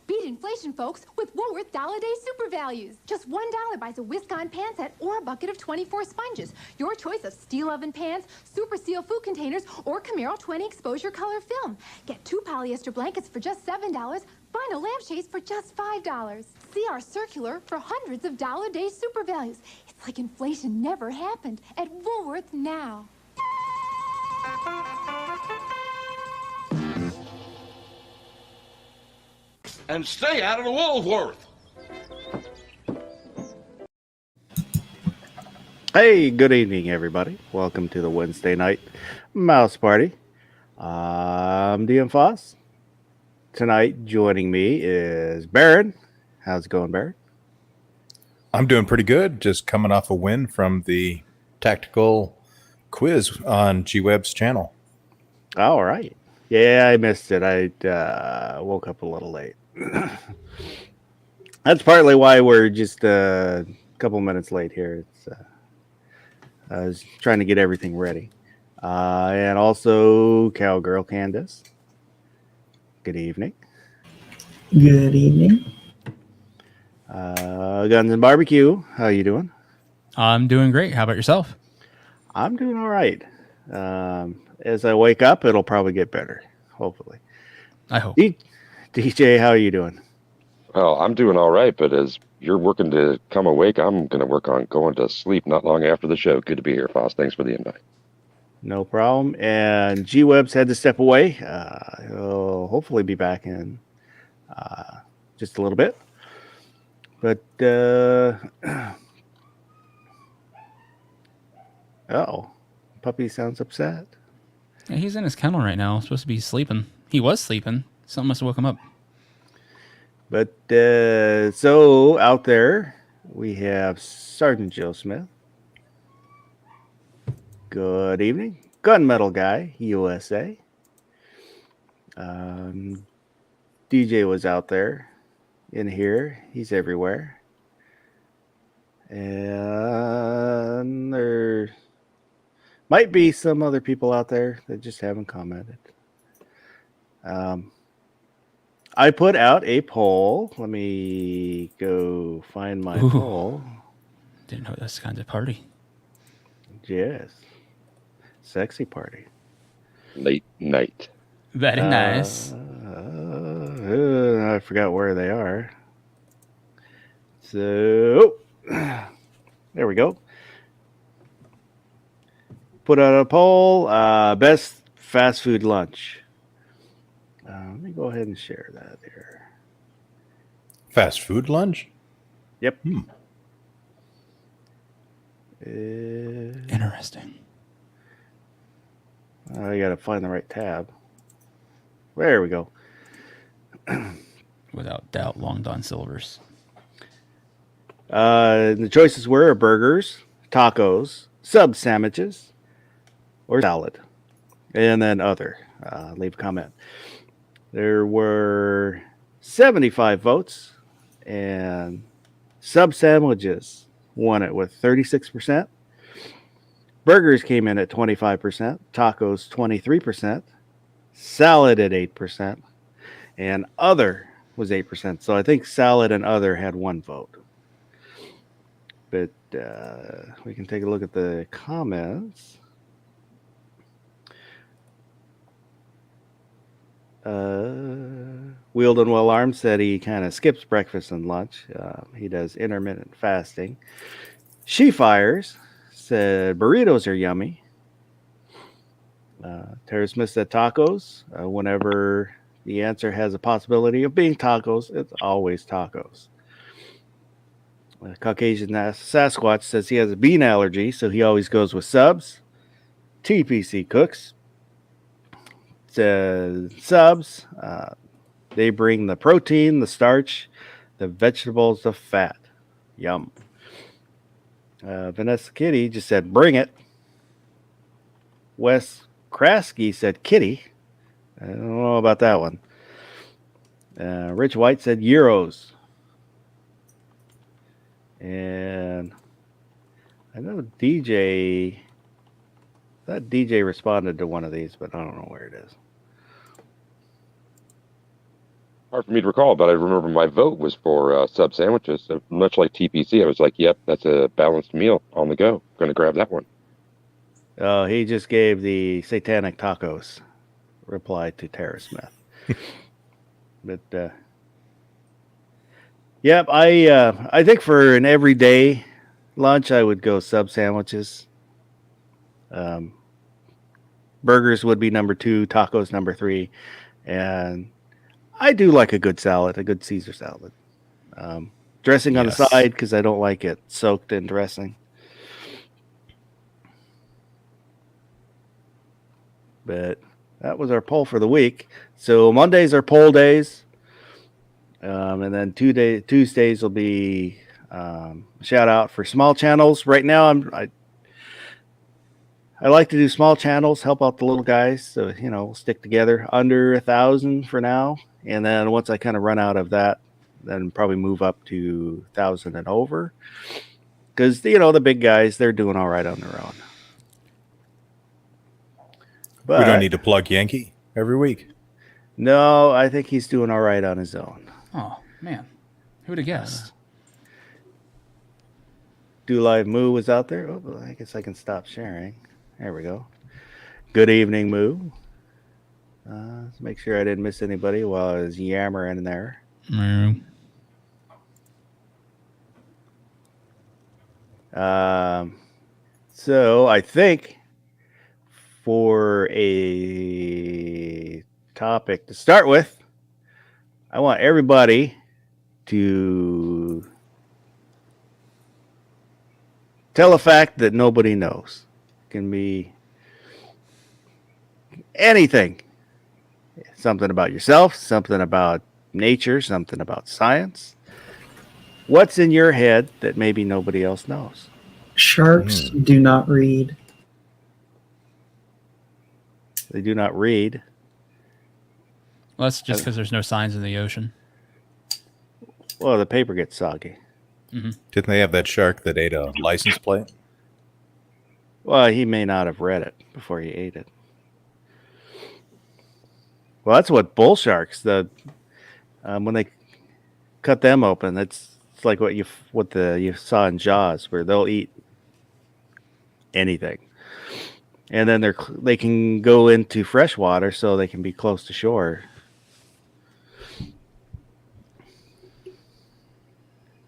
Beat inflation, folks, with Woolworth Dollar Day Super Values. Just $1 buys a Whisk-On pan set or a bucket of 24 sponges. Your choice of steel oven pans, Super Seal food containers, or Camaro 20 exposure color film. Get 2 polyester blankets for just $7, vinyl lampshades for just $5. See our circular for hundreds of Dollar Day Super Values. It's like inflation never happened at Woolworth now. And stay out of the Woolworth. Hey, good evening, everybody. Welcome to the Wednesday night mouse party. I'm DM Foss. Tonight, joining me is Baron. How's it going, Baron? I'm doing pretty good. Just coming off a win from the tactical quiz on GWeb's channel. All right. Yeah, I missed it. I woke up a little late. That's partly why we're just a couple minutes late here. I was trying to get everything ready. And also Cowgirl Candace. Good evening. Good evening. Guns and Barbecue. How you doing? I'm doing great. How about yourself? I'm doing all right. As I wake up, it'll probably get better. Hopefully. I hope. DJ, how are you doing? Well, I'm doing all right, but as you're working to come awake, I'm going to work on going to sleep not long after the show. Good to be here, Foss. Thanks for the invite. No problem. And GWeb's had to step away. He'll hopefully be back in just a little bit. But, oh, puppy sounds upset. Yeah, he's in his kennel right now. Supposed to be sleeping. He was sleeping. Something must have woke him up. But so out there, we have Sergeant Joe Smith. Good evening. Gunmetal Guy, USA. DJ was out there in here. He's everywhere. And there might be some other people out there that just haven't commented. I put out a poll. Let me go find my poll. Didn't know this kind of party. Yes. Sexy party. Late night. Very nice. I forgot where they are. So, there we go. Put out a poll. Best fast food lunch. Let me go ahead and share that here. Fast food lunch? Yep. Interesting. I got to find the right tab. There we go. Without doubt, Long Don Silver's. The choices were burgers, tacos, sub sandwiches, or salad. And then other. Leave a comment. There were 75 votes, and sub sandwiches won it with 36%. Burgers came in at 25%, tacos 23%, salad at 8%, and other was 8%. So I think salad and other had one vote. But we can take a look at the comments. Wielden Well Armed said he kind of skips breakfast and lunch. He does intermittent fasting. She Fires said burritos are yummy. Tara Smith said tacos. Whenever the answer has a possibility of being tacos, it's always tacos. Caucasian Sasquatch says he has a bean allergy, so he always goes with subs. TPC Cooks says subs. They bring the protein, the starch, the vegetables, the fat. Yum. Vanessa Kitty just said, bring it. Wes Krasky said, kitty. I don't know about that one. Rich White said, euros. And I know that DJ responded to one of these, but I don't know where it is. Hard for me to recall, but I remember my vote was for sub sandwiches. So much like TPC, I was like, yep, that's a balanced meal on the go. Going to grab that one. He just gave the satanic tacos reply to Tara Smith. But yep, I think for an everyday lunch, I would go sub sandwiches. Burgers would be number 2, tacos number 3, and I do like a good salad, a good Caesar salad. Dressing on the side because I don't like it soaked in dressing. But that was our poll for the week. So Mondays are poll days. And then Tuesdays will be shout out for small channels. Right now, I like to do small channels, help out the little guys. So, we'll stick together under 1,000 for now. And then once I kind of run out of that, then probably move up to 1,000 and over. Because, the big guys, they're doing all right on their own. But we don't need to plug Yankee every week. No, I think he's doing all right on his own. Oh, man. Who would have guessed? Do Live Moo was out there. Oh, I guess I can stop sharing. There we go. Good evening, Moo. Let's make sure I didn't miss anybody while I was yammering there. So I think for a topic to start with, I want everybody to tell a fact that nobody knows. It can be anything. Something about yourself, something about nature, something about science. What's in your head that maybe nobody else knows? Sharks do not read. They do not read. Well, that's just because there's no signs in the ocean. Well, the paper gets soggy. Mm-hmm. Didn't they have that shark that ate a license plate? Well, he may not have read it before he ate it. Well, that's what bull sharks, when they cut them open, it's like what you saw in Jaws, where they'll eat anything. And then they can go into fresh water so they can be close to shore.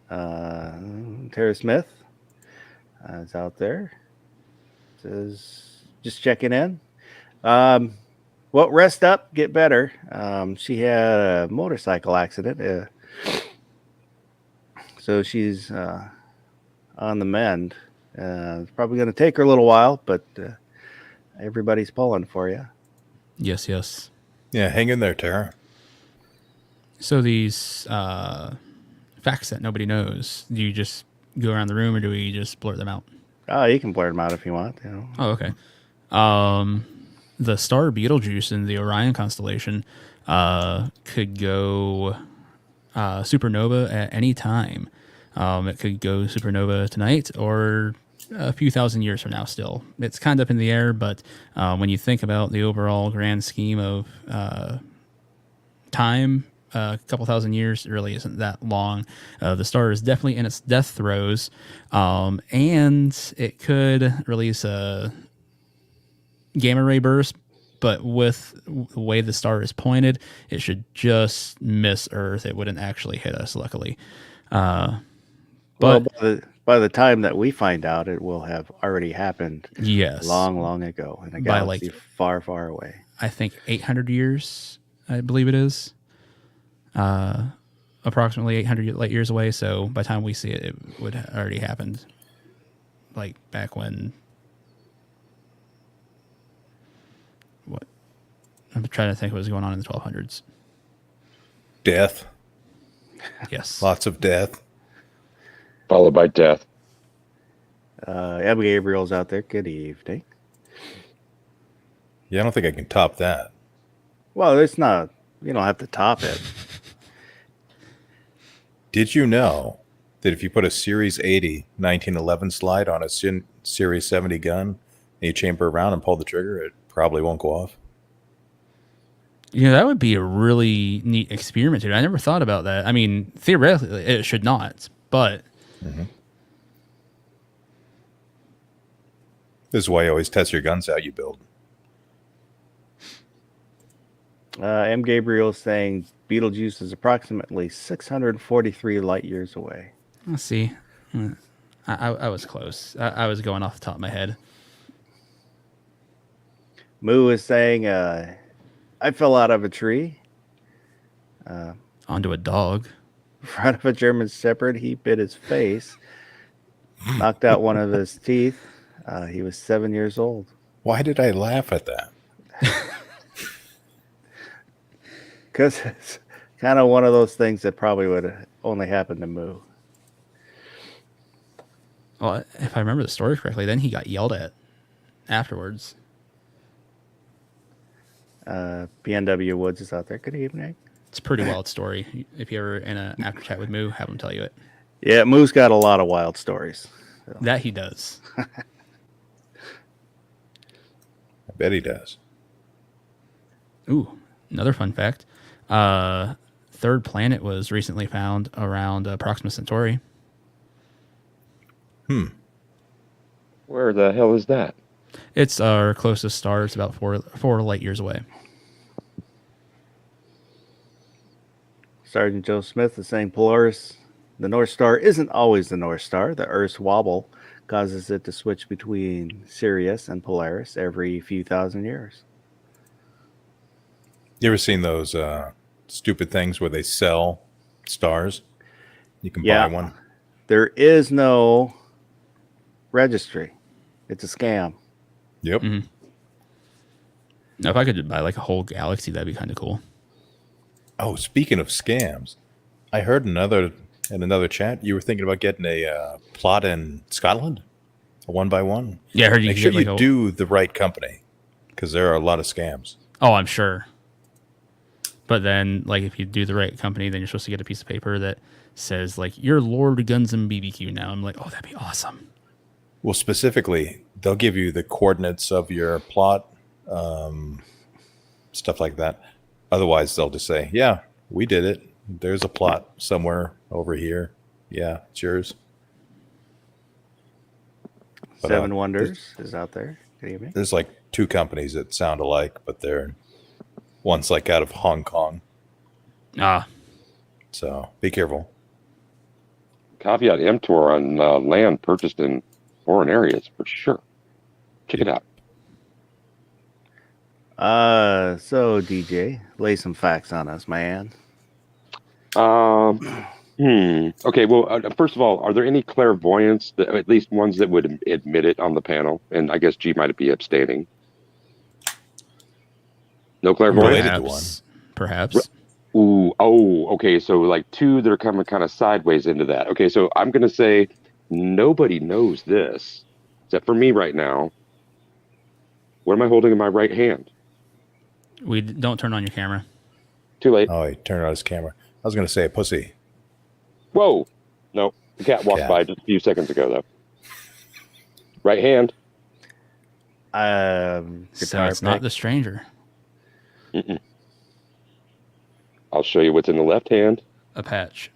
Tara Smith is out there. Says, just checking in. Well, rest up, get better. She had a motorcycle accident. So she's on the mend. It's probably going to take her a little while, but everybody's pulling for you. Yes, yes. Yeah, hang in there, Tara. So these facts that nobody knows, do you just go around the room or do we just blurt them out? Oh, you can blurt them out if you want. Oh, okay. The star Betelgeuse in the Orion constellation could go supernova at any time. It could go supernova tonight or a few thousand years from now still. It's kind of up in the air, but when you think about the overall grand scheme of time, a couple thousand years, it really isn't that long. The star is definitely in its death throes, and it could release a gamma ray burst but with the way the star is pointed, it should just miss Earth. It wouldn't actually hit us, luckily. But Well, by the time that we find out, it will have already happened yes, long ago in a By, galaxy far away. I think 800 years, I believe it is. Approximately 800 light years away. So by the time we see it, it would have already happened. Like back when. What? I'm trying to think what was going on in the 1200s. Death. Yes. Lots of death. Followed by death. Abby Gabriel's out there. Good evening. Yeah, I don't think I can top that. Well, it's not. You don't have to top it. Did you know that if you put a Series 80 1911 slide on a Series 70 gun and you chamber around and pull the trigger, it probably won't go off? You know, that would be a really neat experiment, dude. I never thought about that. I mean, theoretically, it should not, but... This is why you always test your guns out you build. M. Gabriel saying Beetlejuice is approximately 643 light years away. Let's see. I was close. I was going off the top of my head. Moo is saying, I fell out of a tree. Onto a dog. In front of a German Shepherd. He bit his face. Knocked out one of his teeth. He was 7 years old. Why did I laugh at that? Because it's kind of one of those things that probably would only happen to Moo. Well, if I remember the story correctly, then he got yelled at afterwards. PNW Woods is out there. Good evening. It's a pretty wild story. If you're ever in an after chat with Moo, have him tell you it. Yeah, Moo's got a lot of wild stories. So. That he does. I bet he does. Ooh, another fun fact. Third planet was recently found around Proxima Centauri. Where the hell is that? It's our closest star. It's about four light years away. Sergeant Joe Smith is saying Polaris, the North Star isn't always the North Star. The Earth's wobble causes it to switch between Sirius and Polaris every few thousand years. You ever seen those stupid things where they sell stars? You can buy one. There is no registry. It's a scam. Yep. Mm-hmm. Now, if I could buy like a whole galaxy, that'd be kind of cool. Oh, speaking of scams, I heard in another chat you were thinking about getting a plot in Scotland, a 1x1. Yeah, I heard you Make could sure get, like, you a- do the right company because there are a lot of scams. Oh, I'm sure. But then, like, if you do the right company, then you're supposed to get a piece of paper that says, like, you're Lord Guns and BBQ now. I'm like, oh, that'd be awesome. Well, specifically, they'll give you the coordinates of your plot, stuff like that. Otherwise, they'll just say, yeah, we did it. There's a plot somewhere over here. Yeah, it's yours. But, Seven Wonders is out there. Good evening. There's like two companies that sound alike, but one's like out of Hong Kong. Ah, So be careful. Caveat emptor on land purchased in foreign areas for sure. Check it out. So DJ, lay some facts on us, man. Okay, well, first of all, are there any clairvoyants, at least ones that would admit it on the panel? And I guess G might be abstaining. No clairvoyants? Related to one. Perhaps. Ooh, oh, okay, so like two that are coming kind of sideways into that. Okay, so I'm going to say nobody knows this, except for me right now. What am I holding in my right hand? We don't turn on your camera. Too late. Oh, he turned on his camera. I was going to say a pussy. Whoa. No, the cat walked Cat. by just a few seconds ago, though. Right hand. So Guitar it's not pick. the stranger. I'll show you what's in the left hand. A patch.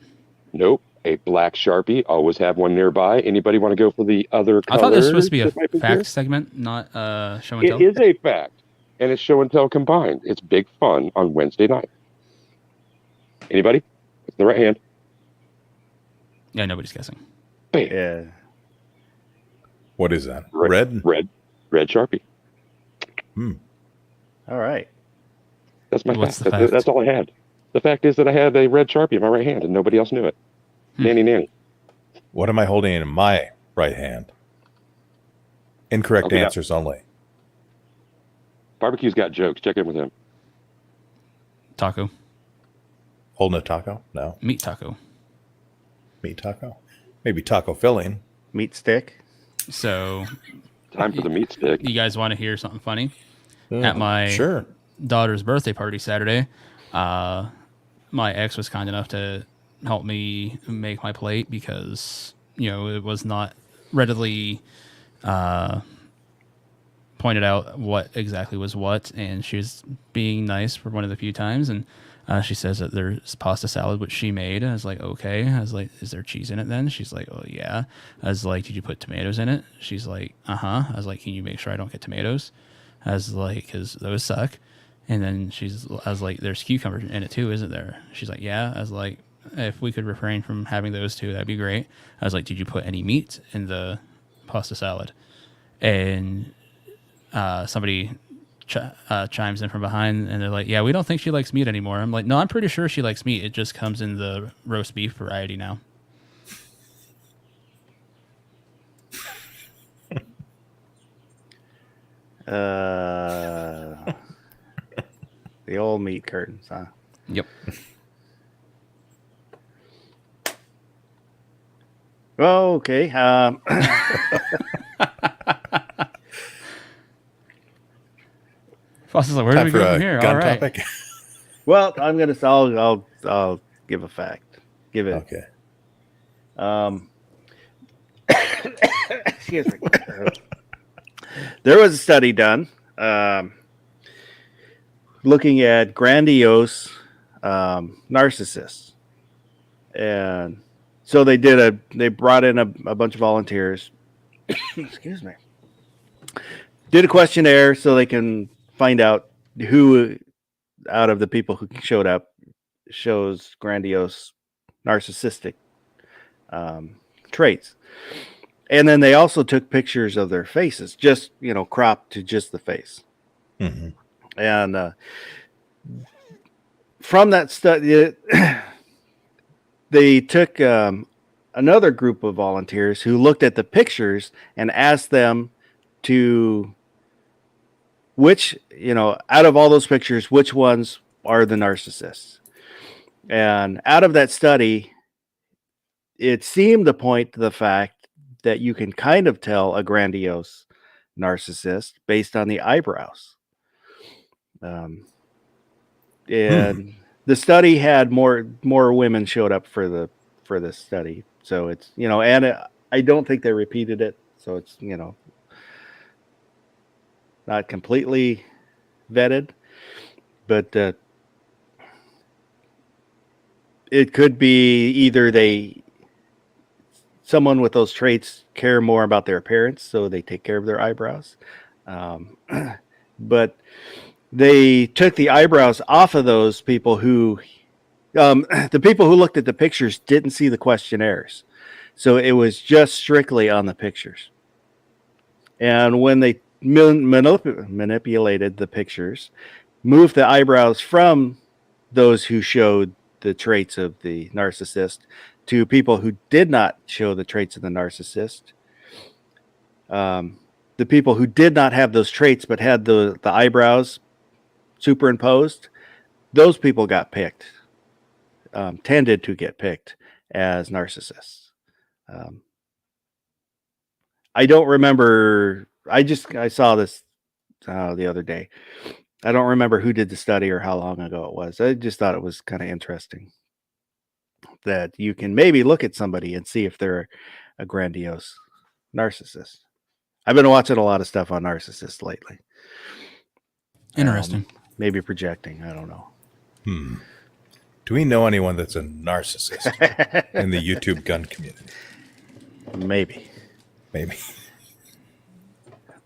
Nope. A black Sharpie. Always have one nearby. Anybody want to go for the other I color? thought this was supposed to be a that might fact here? segment, not show and tell. It is a fact. and it's show and tell combined. It's big fun on Wednesday night. Anybody? It's the right hand. Yeah, nobody's guessing. Bam. Yeah. What is that? Red Sharpie. All right. That's my What's fact. the fact? That's all I had. The fact is that I had a red Sharpie in my right hand and nobody else knew it. Nanny. What am I holding in my right hand? Incorrect Okay, answers only. Barbecue's got jokes. Check in with him. Taco. Holding a taco? No. Meat taco. Meat taco? Maybe taco filling. Meat stick. So Time for the meat stick. you guys want to hear something funny? At my Sure. daughter's birthday party Saturday, my ex was kind enough to help me make my plate because, you know, it was not readily pointed out what exactly was what, and she was being nice for one of the few times, and she says that there's pasta salad which she made. I was like, okay. I was like, is there cheese in it then? She's like, oh yeah. I was like, did you put tomatoes in it? She's like, uh-huh. I was like, can you make sure I don't get tomatoes? I was like, because those suck. And then I was like, there's cucumber in it too, isn't there? She's like, yeah. I was like, if we could refrain from having those two, that'd be great. I was like, did you put any meat in the pasta salad? And somebody chimes in from behind, and they're like, yeah, we don't think she likes meat anymore. I'm like, no, I'm pretty sure she likes meat. It just comes in the roast beef variety now. The old meat curtains, huh? Yep. Oh, okay. Foster's like, where do Time we for go a from here? gun All right. topic. Well, I'm gonna. I'll give a fact. Give it. Okay. Excuse me. There was a study done looking at grandiose narcissists, and so they brought in a bunch of volunteers. Excuse me. Did a questionnaire so they can find out who out of the people who showed up shows grandiose narcissistic traits. And then they also took pictures of their faces, just, cropped to just the face. Mm-hmm. And from that study, they took another group of volunteers who looked at the pictures and asked them to out of all those pictures, which ones are the narcissists. And out of that study, it seemed to point to the fact that you can kind of tell a grandiose narcissist based on the eyebrows. And the study had more women showed up for this study. So it's, and I don't think they repeated it. So it's, not completely vetted, but it could be either someone with those traits care more about their appearance, so they take care of their eyebrows. But they took the eyebrows off of those people who, the people who looked at the pictures didn't see the questionnaires. So it was just strictly on the pictures. And when they manipulated the pictures, moved the eyebrows from those who showed the traits of the narcissist to people who did not show the traits of the narcissist. The people who did not have those traits but had the eyebrows superimposed, those people got picked, tended to get picked as narcissists. I don't remember. I saw this the other day. I don't remember who did the study or how long ago it was. I just thought it was kind of interesting that you can maybe look at somebody and see if they're a grandiose narcissist. I've been watching a lot of stuff on narcissists lately. Interesting. Maybe projecting. I don't know. Do we know anyone that's a narcissist in the YouTube gun community? Maybe. Maybe.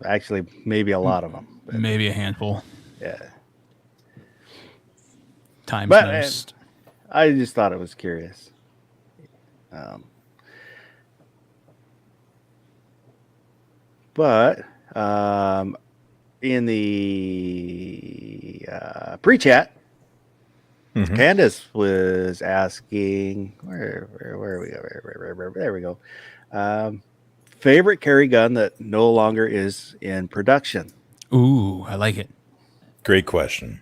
Actually, maybe a lot of them. Maybe a handful. Yeah. Times But most. I just thought it was curious. Um, but in the pre-chat, Mhm. Candace was asking, where are we? There we go. Favorite carry gun that no longer is in production. Ooh, I like it. Great question.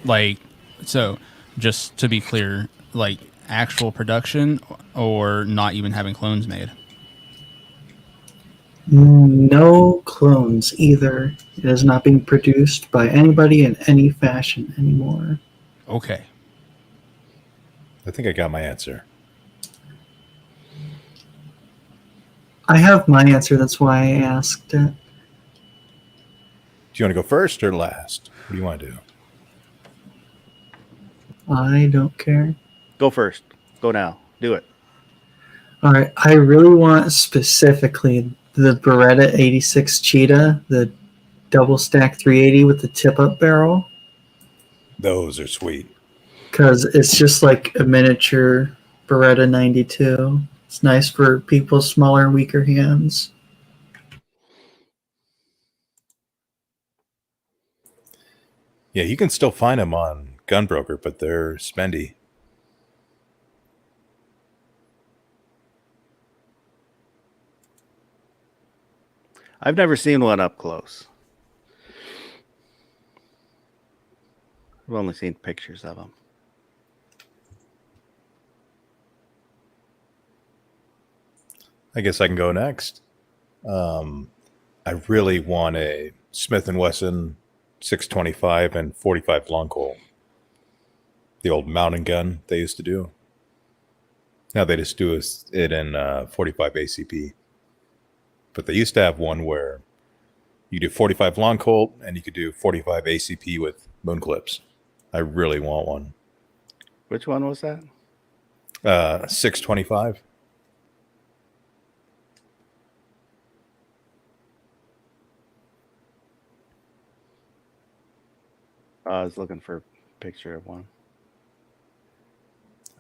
Like, so just to be clear, like actual production or not even having clones made. No clones either. It is not being produced by anybody in any fashion anymore. Okay. I think I got my answer. I have my answer, that's why I asked it. Do you want to go first or last? What do you want to do? I don't care. Go first. Go now. Do it. Alright, I really want specifically the Beretta 86 Cheetah, the double stack 380 with the tip up barrel, Those are sweet. because it's just like a miniature Beretta 92. It's nice for people's smaller, weaker hands. Yeah, you can still find them on Gunbroker, but they're spendy. I've never seen one up close. I've only seen pictures of them. I guess I can go next. I really want a Smith & Wesson 625 and 45 long Colt. The old mountain gun they used to do. Now they just do it in 45 ACP. But they used to have one where you do 45 long Colt and you could do 45 ACP with moon clips. I really want one. Which one was that? 625. I was looking for a picture of one.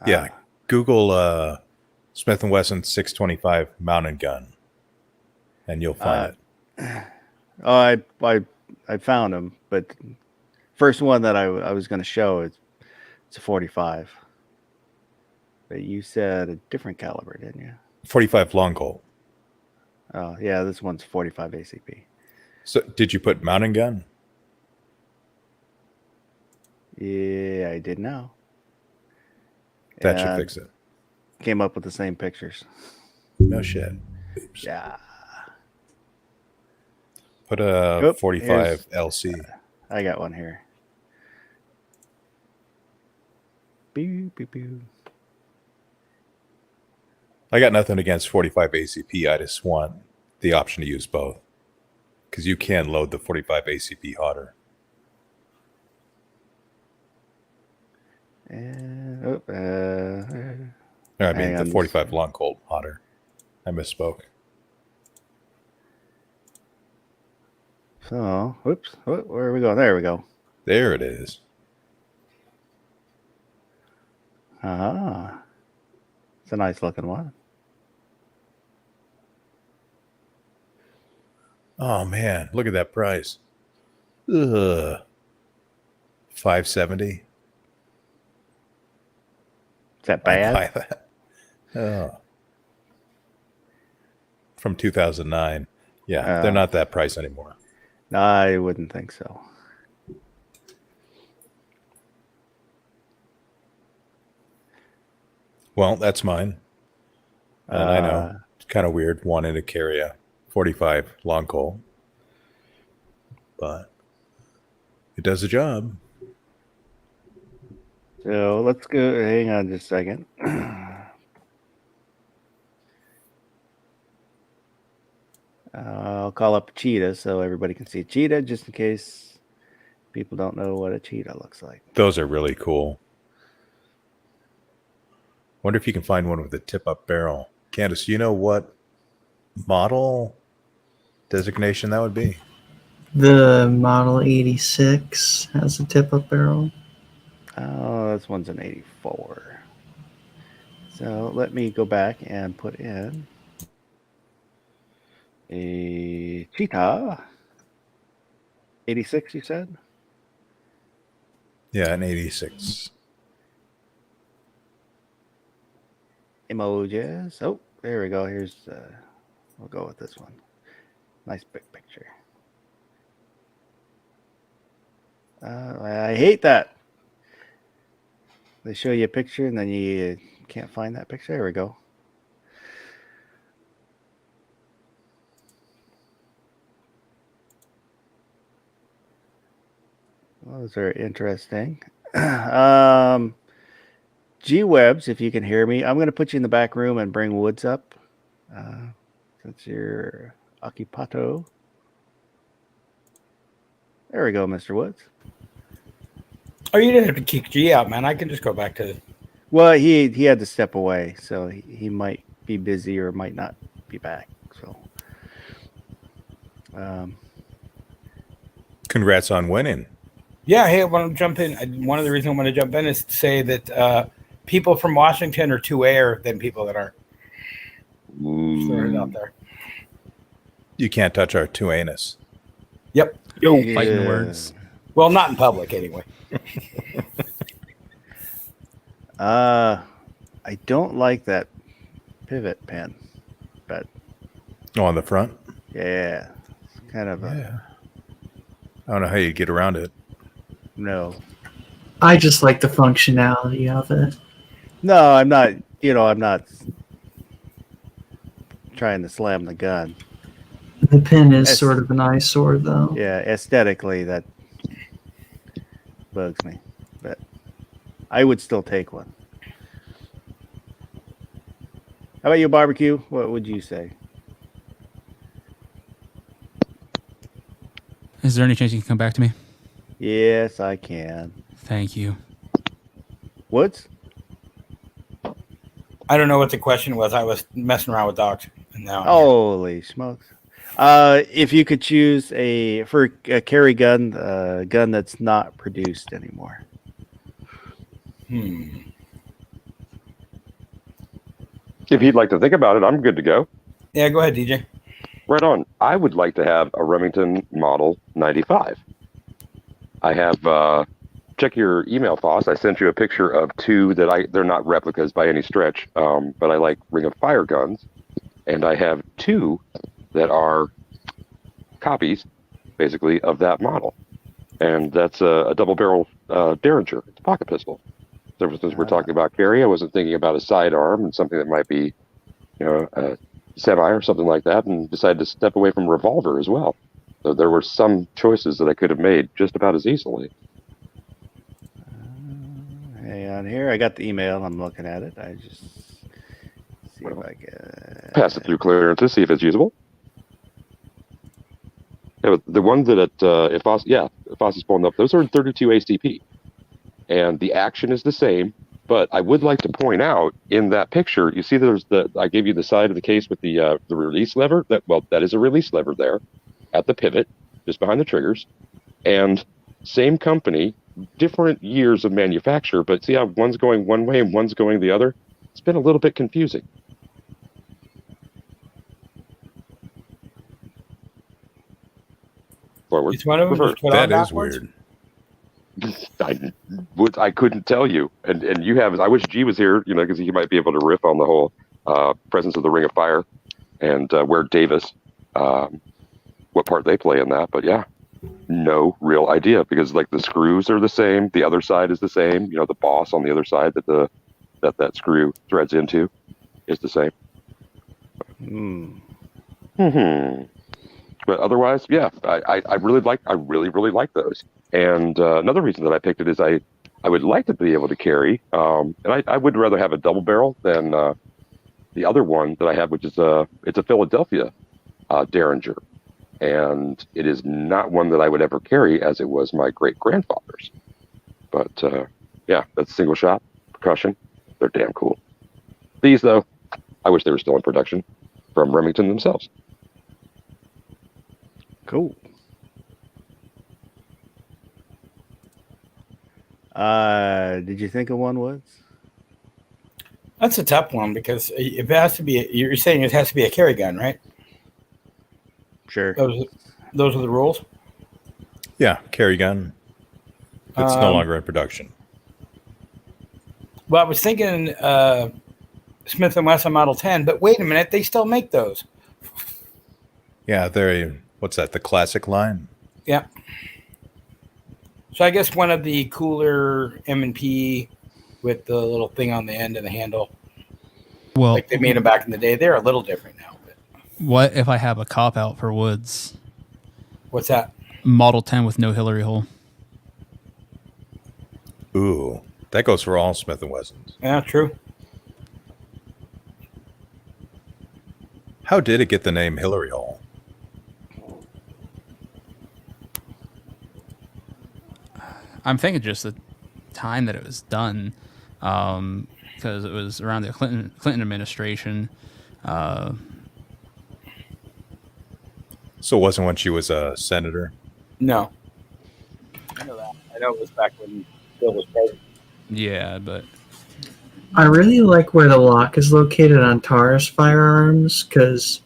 Yeah, Google Smith & Wesson 625 mountain gun, and you'll find it. Oh, I found them, but first one that I was going to show it's a 45. But you said a different caliber, didn't you? 45 long Colt. Oh, yeah, this one's 45 ACP. So, did you put mountain gun? Yeah, I did now. That should fix it. Came up with the same pictures. No shit. Oops. Yeah. Put a Oop, 45 LC. I got one here. Boo, boo, boo. I got nothing against 45 ACP. I just want the option to use both. Because you can load the 45 ACP hotter. And, I mean, hang the on. 45 long Colt hotter. I misspoke. So, whoops. Where are we going? There we go. There it is. Ah. It's a nice looking one. Oh, man. Look at that price. Ugh. $570. Is that I'd bad? buy that. Oh. From 2009. Yeah, they're not that price anymore. I wouldn't think so. Well, that's mine. And I know it's kind of weird wanting to carry a 45 long Colt, but it does the job. So let's go. Hang on just a second. I'll call up Cheetah so everybody can see Cheetah, just in case people don't know what a Cheetah looks like. Those are really cool. Wonder if you can find one with a tip-up barrel. Candace, do you know what model designation that would be? The Model 86 has a tip-up barrel. Oh, this one's an 84. So let me go back and put in a Cheetah 86, you said? Yeah, an 86. Emojis. Oh, there we go. Here's, we'll go with this one. Nice big picture. I hate that. They show you a picture and then you can't find that picture. There we go. Those are interesting. G-Webs, if you can hear me, I'm going to put you in the back room and bring Woods up. Since you're Akipato. There we go, Mr. Woods. Oh, you didn't have to kick G out, man. I can just go back to. Well, he had to step away, so he might be busy or might not be back. So, Congrats on winning. Yeah, hey, I want to jump in. One of the reasons I want to jump in is to say that people from Washington are 2A than people that aren't. Just throwing it out there. You can't touch our two anus. Yep. Yo, fighting words. Well, not in public anyway. I don't like that pivot pin, but Oh, on the front? yeah, it's kind of Yeah. I don't know how you get around it. no. I just like the functionality of it. No, I'm not. I'm not trying to slam the gun. The pin is It's- sort of an eyesore, though. Yeah, aesthetically that bugs me, but I would still take one. How about you, barbecue? What would you say? Is there any chance you can come back to me? Yes, I can. Thank you. Woods? I don't know what the question was. I was messing around with dogs. And now Holy smokes! If you could choose for a carry gun, a gun that's not produced anymore. If he'd like to think about it, I'm good to go. Yeah, go ahead, DJ. Right on. I would like to have a Remington Model 95. I have, check your email, Foss. I sent you a picture of two that they're not replicas by any stretch, but I like Ring of Fire guns. And I have two that are copies, basically, of that model. And that's a double barrel Derringer. It's a pocket pistol. So since we're talking about carry, I wasn't thinking about a sidearm and something that might be, a semi or something like that, and decided to step away from revolver as well. So there were some choices that I could have made just about as easily. Hey, on here, I got the email. I'm looking at it. I just see if I can Pass it through clearances, see if it's usable. Yeah, but the ones that if Foss is pulling up, those are in 32 ACP. And the action is the same, but I would like to point out in that picture, you see I gave you the side of the case with the release lever. That is a release lever there at the pivot, just behind the triggers. And same company, different years of manufacture, but see how one's going one way and one's going the other? It's been a little bit confusing. Forward. Each one of them Reverse. just put on That is backwards? weird. I couldn't tell you, and you have. I wish G was here, because he might be able to riff on the whole presence of the Ring of Fire and where Davis, what part they play in that. But yeah, no real idea because like the screws are the same, the other side is the same. The boss on the other side that screw threads into is the same. But otherwise, yeah, I really like those. And another reason that I picked it is I would like to be able to carry, and I would rather have a double barrel than the other one that I have, which is it's a Philadelphia Derringer, and it is not one that I would ever carry as it was my great grandfather's. But yeah, that's single shot percussion. They're damn cool. These though, I wish they were still in production from Remington themselves. Cool. Did you think of one, Woods? That's a tough one because if it has to be, you're saying it has to be a carry gun, right? Sure. Those are the rules. Yeah, carry gun. It's no longer in production. Well, I was thinking Smith & Wesson Model 10, but wait a minute, they still make those. Yeah, they're what's that? The classic line. Yeah. So I guess one of the cooler M&P with the little thing on the end of the handle, Well, like they made them back in the day. They're a little different now. But what if I have a cop out for Woods? what's that? Model 10 with no Hillary hole. Ooh, that goes for all Smith & Wessons. Yeah, true. How did it get the name Hillary Hole? I'm thinking just the time that it was done, because it was around the Clinton administration. So it wasn't when she was a senator? No. I know that. I know it was back when Bill was president. Yeah, but I really like where the lock is located on Taurus firearms because,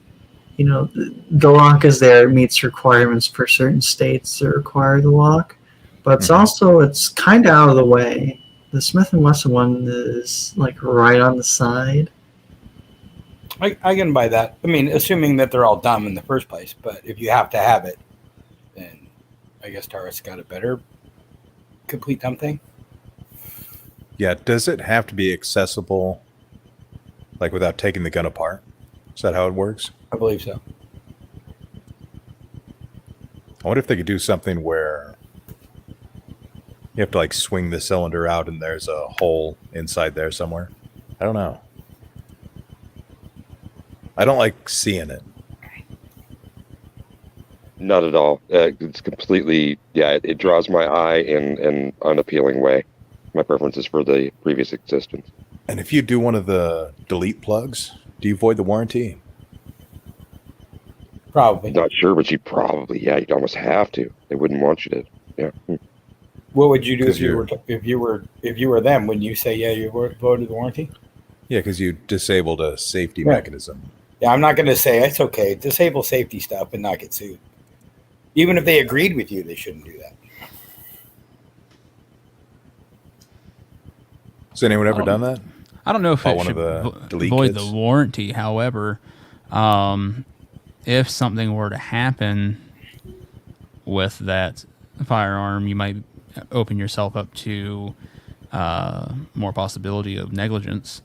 you know, the lock is there. It meets requirements for certain states that require the lock. But it's also, it's kind of out of the way. The Smith & Wesson one is like right on the side. I can buy that. I mean, assuming that they're all dumb in the first place. But if you have to have it, then I guess Taurus got a better complete dumb thing. Yeah, does it have to be accessible, like without taking the gun apart? Is that how it works? I believe so. I wonder if they could do something where you have to like swing the cylinder out and there's a hole inside there somewhere. I don't know. I don't like seeing it. Not at all. It's completely, it draws my eye in an unappealing way. My preference is for the previous existence. And if you do one of the delete plugs, do you void the warranty? Probably. Not sure, but you'd almost have to. They wouldn't want you to. Yeah. What would you do 'Cause if you were them? Wouldn't you say, yeah, you voted the warranty? Yeah, because you disabled a safety Right. mechanism. Yeah, I'm not going to say it's okay. Disable safety stuff and not get sued. Even if they agreed with you, they shouldn't do that. Has anyone ever done that? I don't know if Oh, it one of should the delete void kits? the warranty. However, if something were to happen with that firearm, you might open yourself up to more possibility of negligence.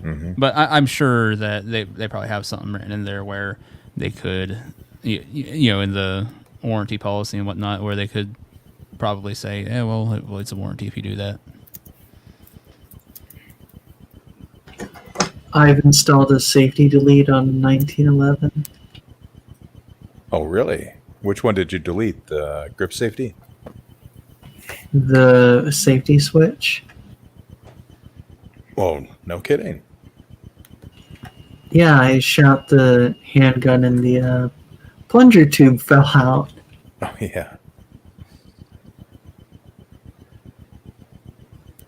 Mm-hmm. But I'm sure that they probably have something written in there where they could, you know, in the warranty policy and whatnot, where they could probably say, yeah, well, it's a warranty if you do that. I've installed a safety delete on 1911. Oh, really? Which one did you delete? The grip safety? The safety switch. Oh, no kidding. Yeah, I shot the handgun and the plunger tube fell out. Oh, yeah.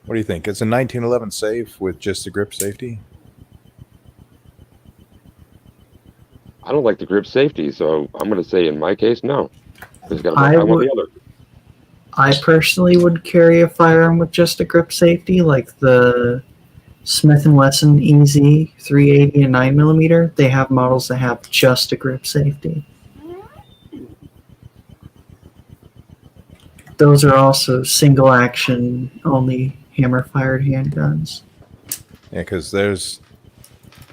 What do you think? Is a 1911 safe with just the grip safety? I don't like the grip safety, so I'm going to say in my case, no. I I want would- the other. I personally would carry a firearm with just a grip safety, like the Smith & Wesson EZ 380 and 9mm. They have models that have just a grip safety. Those are also single action, only hammer fired handguns. Yeah, because there's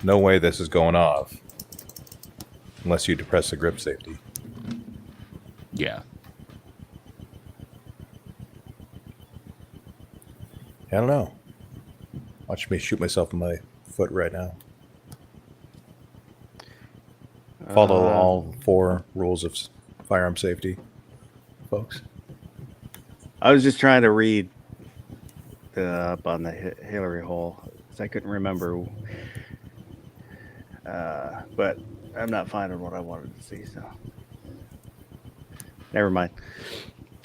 no way this is going off unless you depress the grip safety. Yeah. I don't know. Watch me shoot myself in my foot right now. Follow all 4 rules of firearm safety, folks. I was just trying to read up on the Hillary hole because I couldn't remember. But I'm not finding what I wanted to see, so never mind.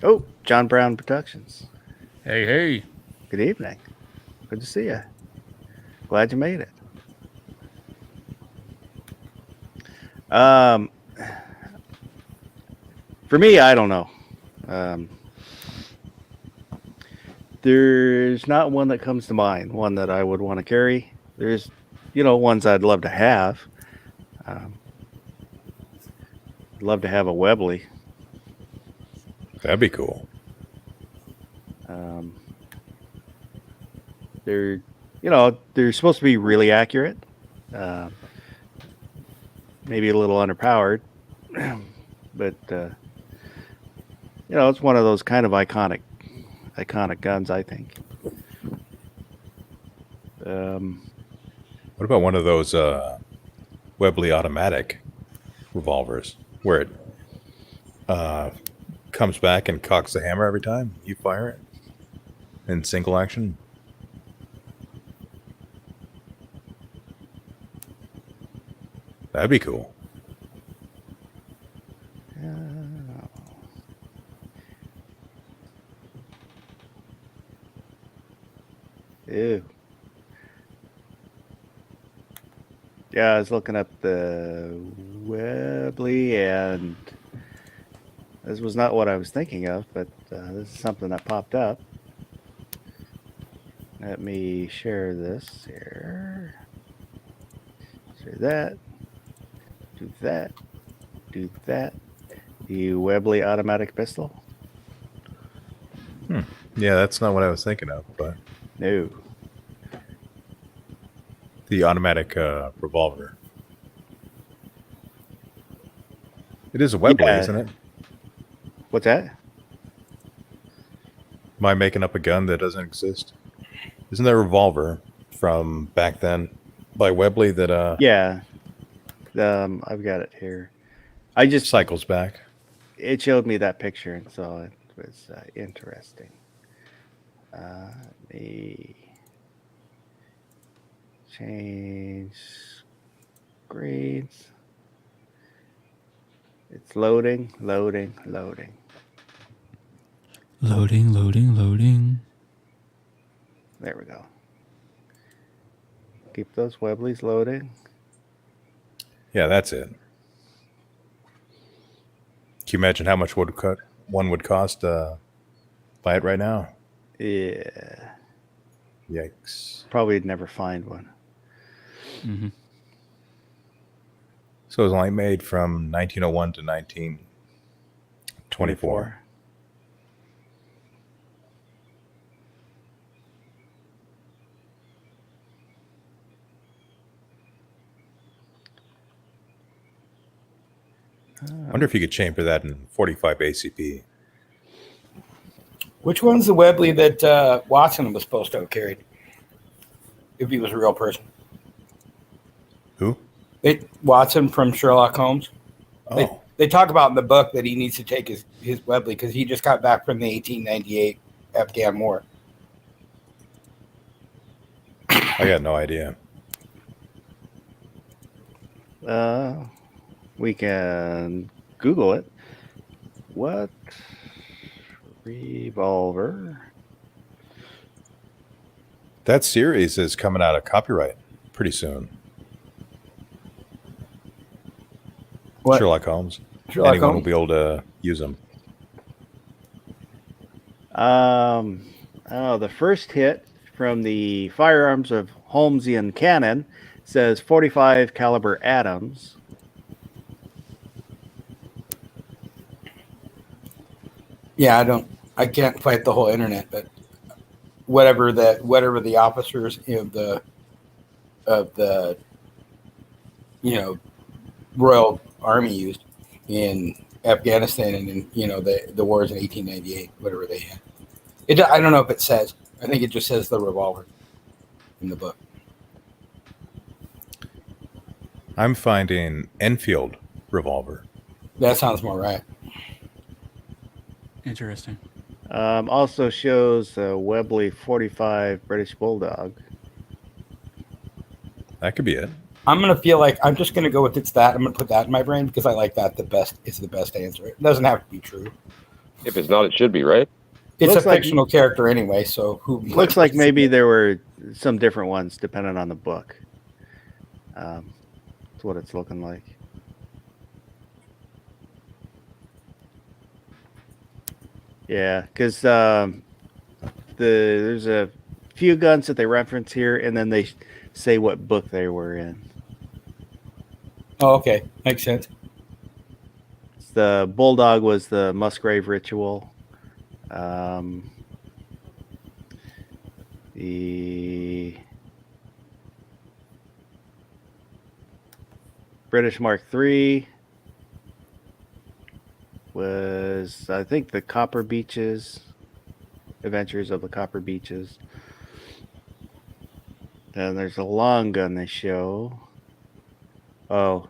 Oh, John Brown Productions. Hey, hey. Good evening. Good to see you. Glad you made it. For me, I don't know. There's not one that comes to mind, one that I would want to carry. There's, ones I'd love to have. I'd love to have a Webley. That'd be cool. They're, they're supposed to be really accurate. Maybe a little underpowered, but it's one of those kind of iconic guns, I think. What about one of those Webley automatic revolvers where it comes back and cocks the hammer every time you fire it in single action? That'd be cool. Ew. Yeah, I was looking up the Webley, and this was not what I was thinking of, but this is something that popped up. Let me share this here. Share that. Do that. Do that. The Webley automatic pistol? Yeah, that's not what I was thinking of, but No. the automatic revolver. It is a Webley, Yeah. isn't it? What's that? Am I making up a gun that doesn't exist? Isn't there a revolver from back then by Webley that Yeah. I've got it here. I just cycles back? it showed me that picture, and so it was interesting. Let me change screens. It's loading. Loading, loading. There we go. Keep those Webleys loading. Yeah, that's it. Can you imagine how much one would cost buy it right now? Yeah. Yikes. Probably never find one. Mm-hmm. So it was only made from 1901 to 1924. I wonder if you could chamber that in 45 ACP. Which one's the Webley that Watson was supposed to have carried? If he was a real person. Who? Watson from Sherlock Holmes. Oh. They talk about in the book that he needs to take his Webley because he just got back from the 1898 Afghan War. I got no idea. We can Google it. What revolver? That series is coming out of copyright pretty soon. What? Sherlock Holmes. Sherlock Anyone will Holmes? be able to use them. The first hit from the Firearms of Holmesian Canon says 45 caliber Adams. Yeah, I can't fight the whole internet, but whatever the officers of the Royal Army used in Afghanistan and in the wars in 1898, whatever they had. I don't know if it says. I think it just says the revolver in the book. I'm finding Enfield revolver. That sounds more right. Interesting. Also shows Webley 45 British Bulldog. That could be it. I'm gonna feel like I'm just gonna go with it's that. I'm gonna put that in my brain because I like that the best is the best answer. It doesn't have to be true. If it's not, it should be, right? It's Looks a like- fictional character anyway, so who Looks like maybe there were some different ones depending on the book. That's what it's looking like. Yeah, because there's a few guns that they reference here, and then they say what book they were in. Oh, okay, makes sense. The Bulldog was the Musgrave Ritual. The British Mark III was, I think, the Copper Beaches, Adventures of the Copper Beaches. Then there's a long gun they show. Oh.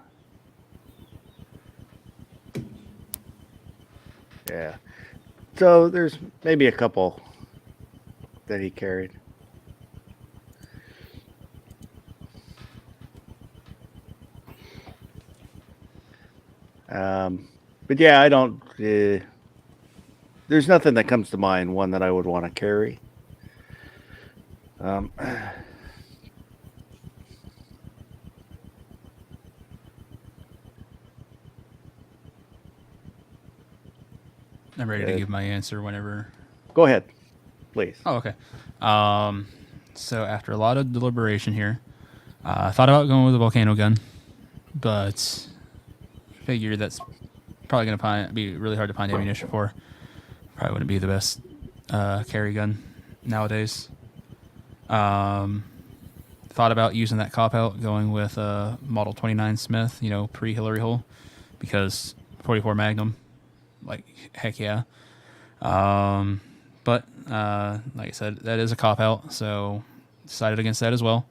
Yeah. So there's maybe a couple that he carried. But yeah, I don't. There's nothing that comes to mind. One that I would want to carry. I'm ready to give my answer whenever. Go ahead, please. Oh, okay. So after a lot of deliberation here, I thought about going with a volcano gun, but figure that's probably going to be really hard to find ammunition for. Probably wouldn't be the best carry gun nowadays. Thought about using that cop-out, going with a Model 29 Smith, pre-Hillary hole, because 44 Magnum, like, heck yeah. But like I said, that is a cop-out, so decided against that as well.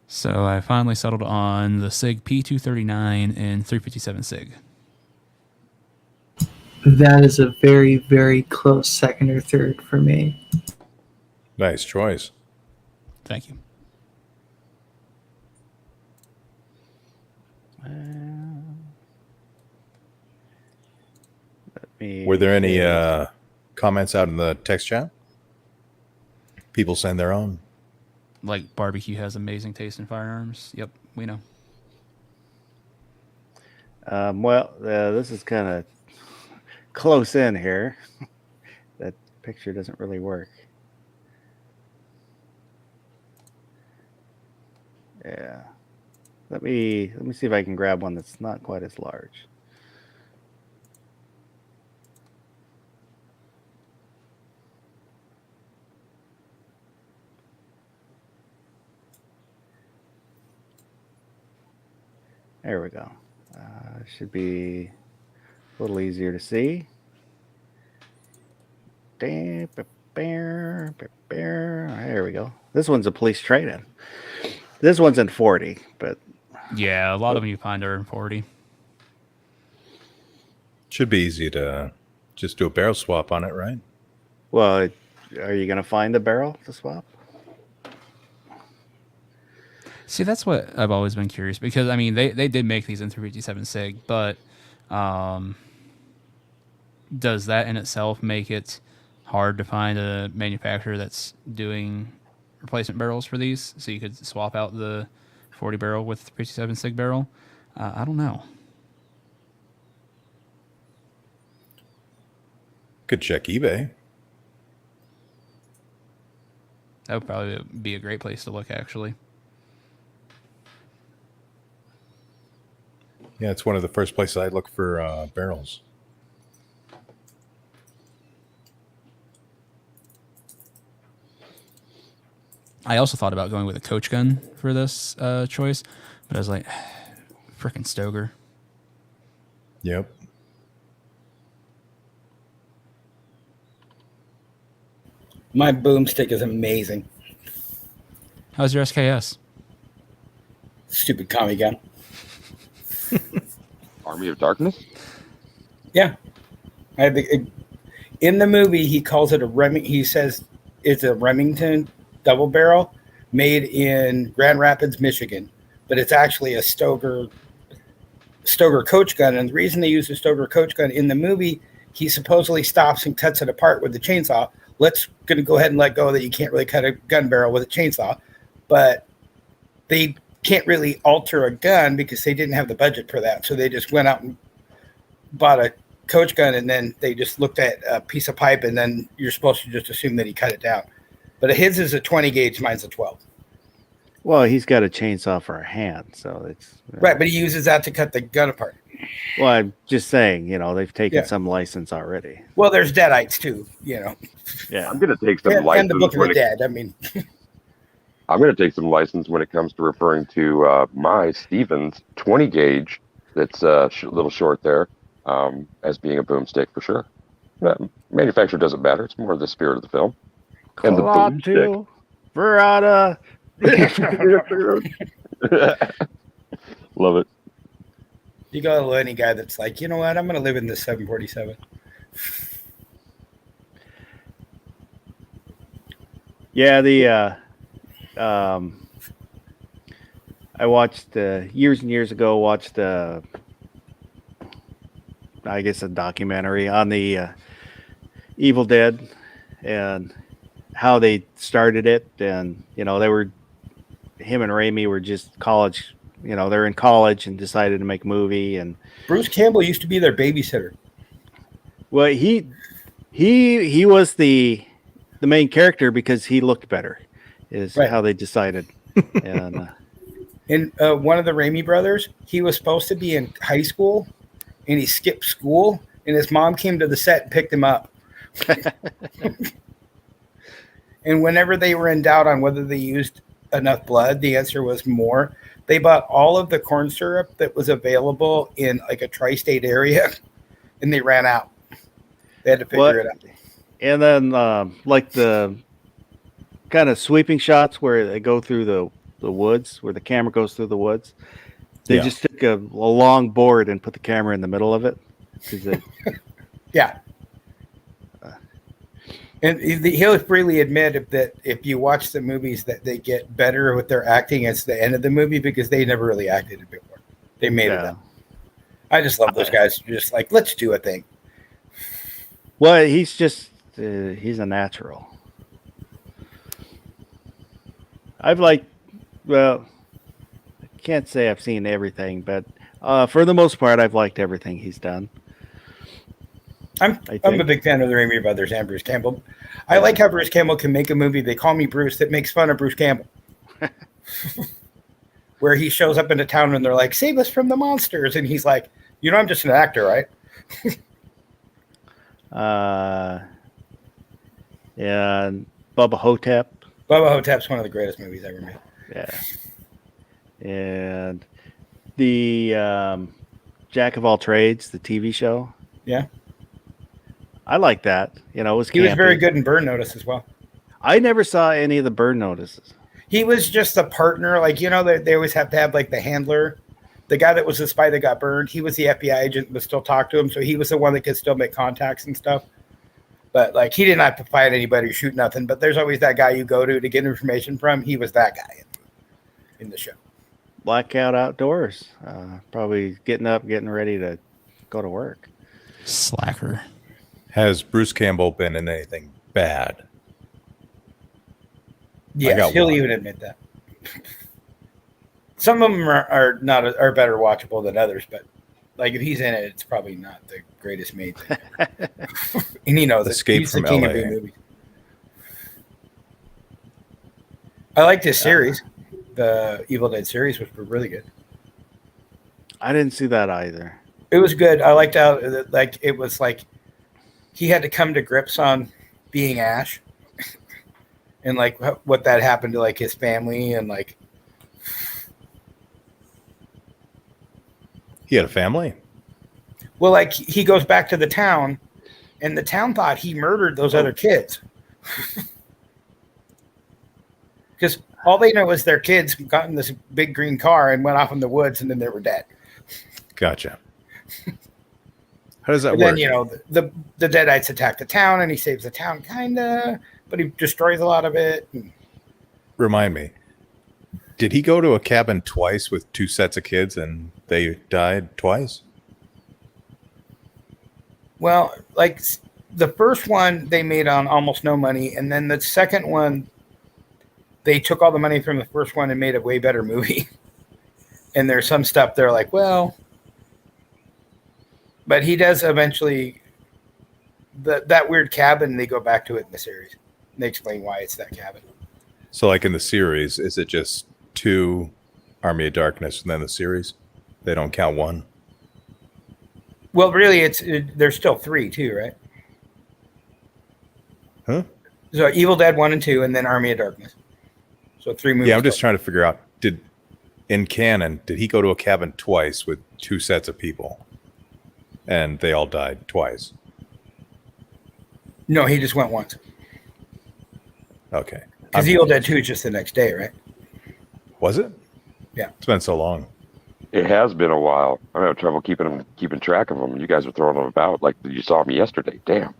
So I finally settled on the SIG P239 and 357 SIG. That is a very, very close second or third for me. Nice choice. Thank you. Were there any comments out in the text chat? People send their own. Like, barbecue has amazing taste in firearms. Yep, we know. This is kind of close in here. That picture doesn't really work. Yeah. Let me see if I can grab one that's not quite as large. There we go. Should be a little easier to see. There we go. This one's a police trade-in. This one's in 40, but Yeah, a lot of them you find are in 40. Should be easy to just do a barrel swap on it, right? well, are you going to find a barrel to swap? See, that's what I've always been curious, because I mean they did make these in 357 SIG, but does that in itself make it hard to find a manufacturer that's doing replacement barrels for these, so you could swap out the 40 barrel with 357 SIG barrel? I don't know. Could check eBay. That would probably be a great place to look, actually. Yeah, it's one of the first places I look for barrels. I also thought about going with a coach gun for this choice, but I was like, frickin' Stoger. Yep. My boomstick is amazing. How's your SKS? Stupid commie gun. Army of Darkness? Yeah. In the movie, he calls it a Remington. He says it's a Remington double barrel made in Grand Rapids, Michigan, but it's actually a Stoger coach gun. And the reason they use the Stoger coach gun in the movie He supposedly stops and cuts it apart with the chainsaw. Going to go ahead and let go that you can't really cut a gun barrel with a chainsaw, but they can't really alter a gun because they didn't have the budget for that. So they just went out and bought a coach gun, and then they just looked at a piece of pipe, and then you're supposed to just assume that he cut it down. But his is a 20 gauge, mine's a 12. Well, he's got a chainsaw for a hand, so it's Right, but he uses that to cut the gun apart. Well, I'm just saying, they've taken Yeah. some license already. Well, there's deadites too, Yeah. I'm going to take some and license. the Book of when the Dead. I mean, I'm going to take some license when it comes to referring to my Stevens 20 gauge that's a little short there as being a boomstick for sure. Manufacturer doesn't matter. It's more the spirit of the film. And the boomstick. Verada. Love it. you got any guy that's like, you know what, I'm going to live in this 747. Yeah, I watched years and years ago. I guess a documentary on the Evil Dead and how they started it, and him and Raimi were just college. They're in college and decided to make a movie. And Bruce Campbell used to be their babysitter. well, he was the main character because he looked better. Is Right. how they decided. And And one of the Raimi brothers, he was supposed to be in high school, and he skipped school, and his mom came to the set and picked him up. And whenever they were in doubt on whether they used enough blood, the answer was more. They bought all of the corn syrup that was available in like a tri-state area, and they ran out. They had to figure it out. And then, like the kind of sweeping shots where they go through the woods, where the camera goes through the woods, they Yeah. just took a long board and put the camera in the middle of it. 'Cause Yeah. And he'll freely admit that if you watch the movies that they get better with their acting at the end of the movie because they never really acted it before. They made it up. I just love those guys. Just like, let's do a thing. Well, he's just he's a natural. I can't say I've seen everything, but for the most part, I've liked everything he's done. I'm a big fan of the Raimi brothers and Bruce Campbell. I like how Bruce Campbell can make a movie, they call me Bruce, that makes fun of Bruce Campbell. Where he shows up into town and they're like, save us from the monsters. And he's like, I'm just an actor, right? And Bubba Hotep. Bubba Hotep's one of the greatest movies ever made. Yeah. And the Jack of All Trades, the TV show. Yeah. I like that. It was He was very campy. good in Burn Notice as well. I never saw any of the Burn Notices. He was just a partner. Like, they always have to have like the handler. The guy that was the spy that got burned, he was the FBI agent, but still talk to him. So he was the one that could still make contacts and stuff. But like, he didn't have to fight anybody or shoot nothing. But there's always that guy you go to get information from. He was that guy in the show. Blackout Outdoors. Probably getting up, getting ready to go to work. Slacker. Has Bruce Campbell been in anything bad? Yes, got he'll one. even admit that. Some of them are better watchable than others, but like if he's in it, it's probably not the greatest made thing ever. And he knows Escape He's from the king LA. of B movies. I liked his series. The Evil Dead series was really good. I didn't see that either. It was good. I liked how it was like he had to come to grips on being Ash, and like what that happened to like his family and like. He had a family. Well, like he goes back to the town, and the town thought he murdered those other kids. Because all they know is their kids got in this big green car and went off in the woods, and then they were dead. Gotcha. How does that And work? then the Deadites attack the town, and he saves the town, kinda, but he destroys a lot of it. Remind me. Did he go to a cabin twice with two sets of kids and they died twice? Well, like the first one they made on almost no money, and then the second one they took all the money from the first one and made a way better movie. And there's some stuff they're like, well, but he does eventually that weird cabin. They go back to it in the series. They explain why it's that cabin. So, like in the series, is it just 2 Army of Darkness and then the series? They don't count 1? Well, really, there's still 3 too, right? Huh? So Evil Dead 1 and 2, and then Army of Darkness. So 3 movies. Yeah, I'm just trying to figure out, in canon, did he go to a cabin twice with 2 sets of people? And they all died twice? No, he just went once. Okay. Because Evil Dead 2 is just the next day, right? Was it? Yeah. It's been so long. It has been a while. I'm having trouble keeping track of them. You guys are throwing them about like you saw me yesterday. Damn.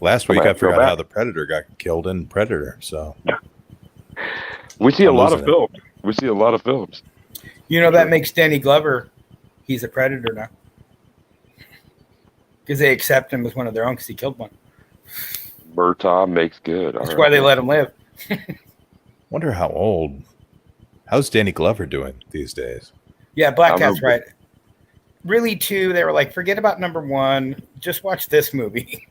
Last week might I have to go forgot how back. the Predator got killed in Predator. So We see a I'm lot of losing it. films. We see a lot of films. You know, that makes Danny Glover, he's a Predator now. Because they accept him as one of their own because he killed one. Murtaugh makes good. That's why they let him live. wonder how's Danny Glover doing these days? Yeah, Black I'm Cat's a- right. Really, too, they were like, forget about number 1. Just watch this movie.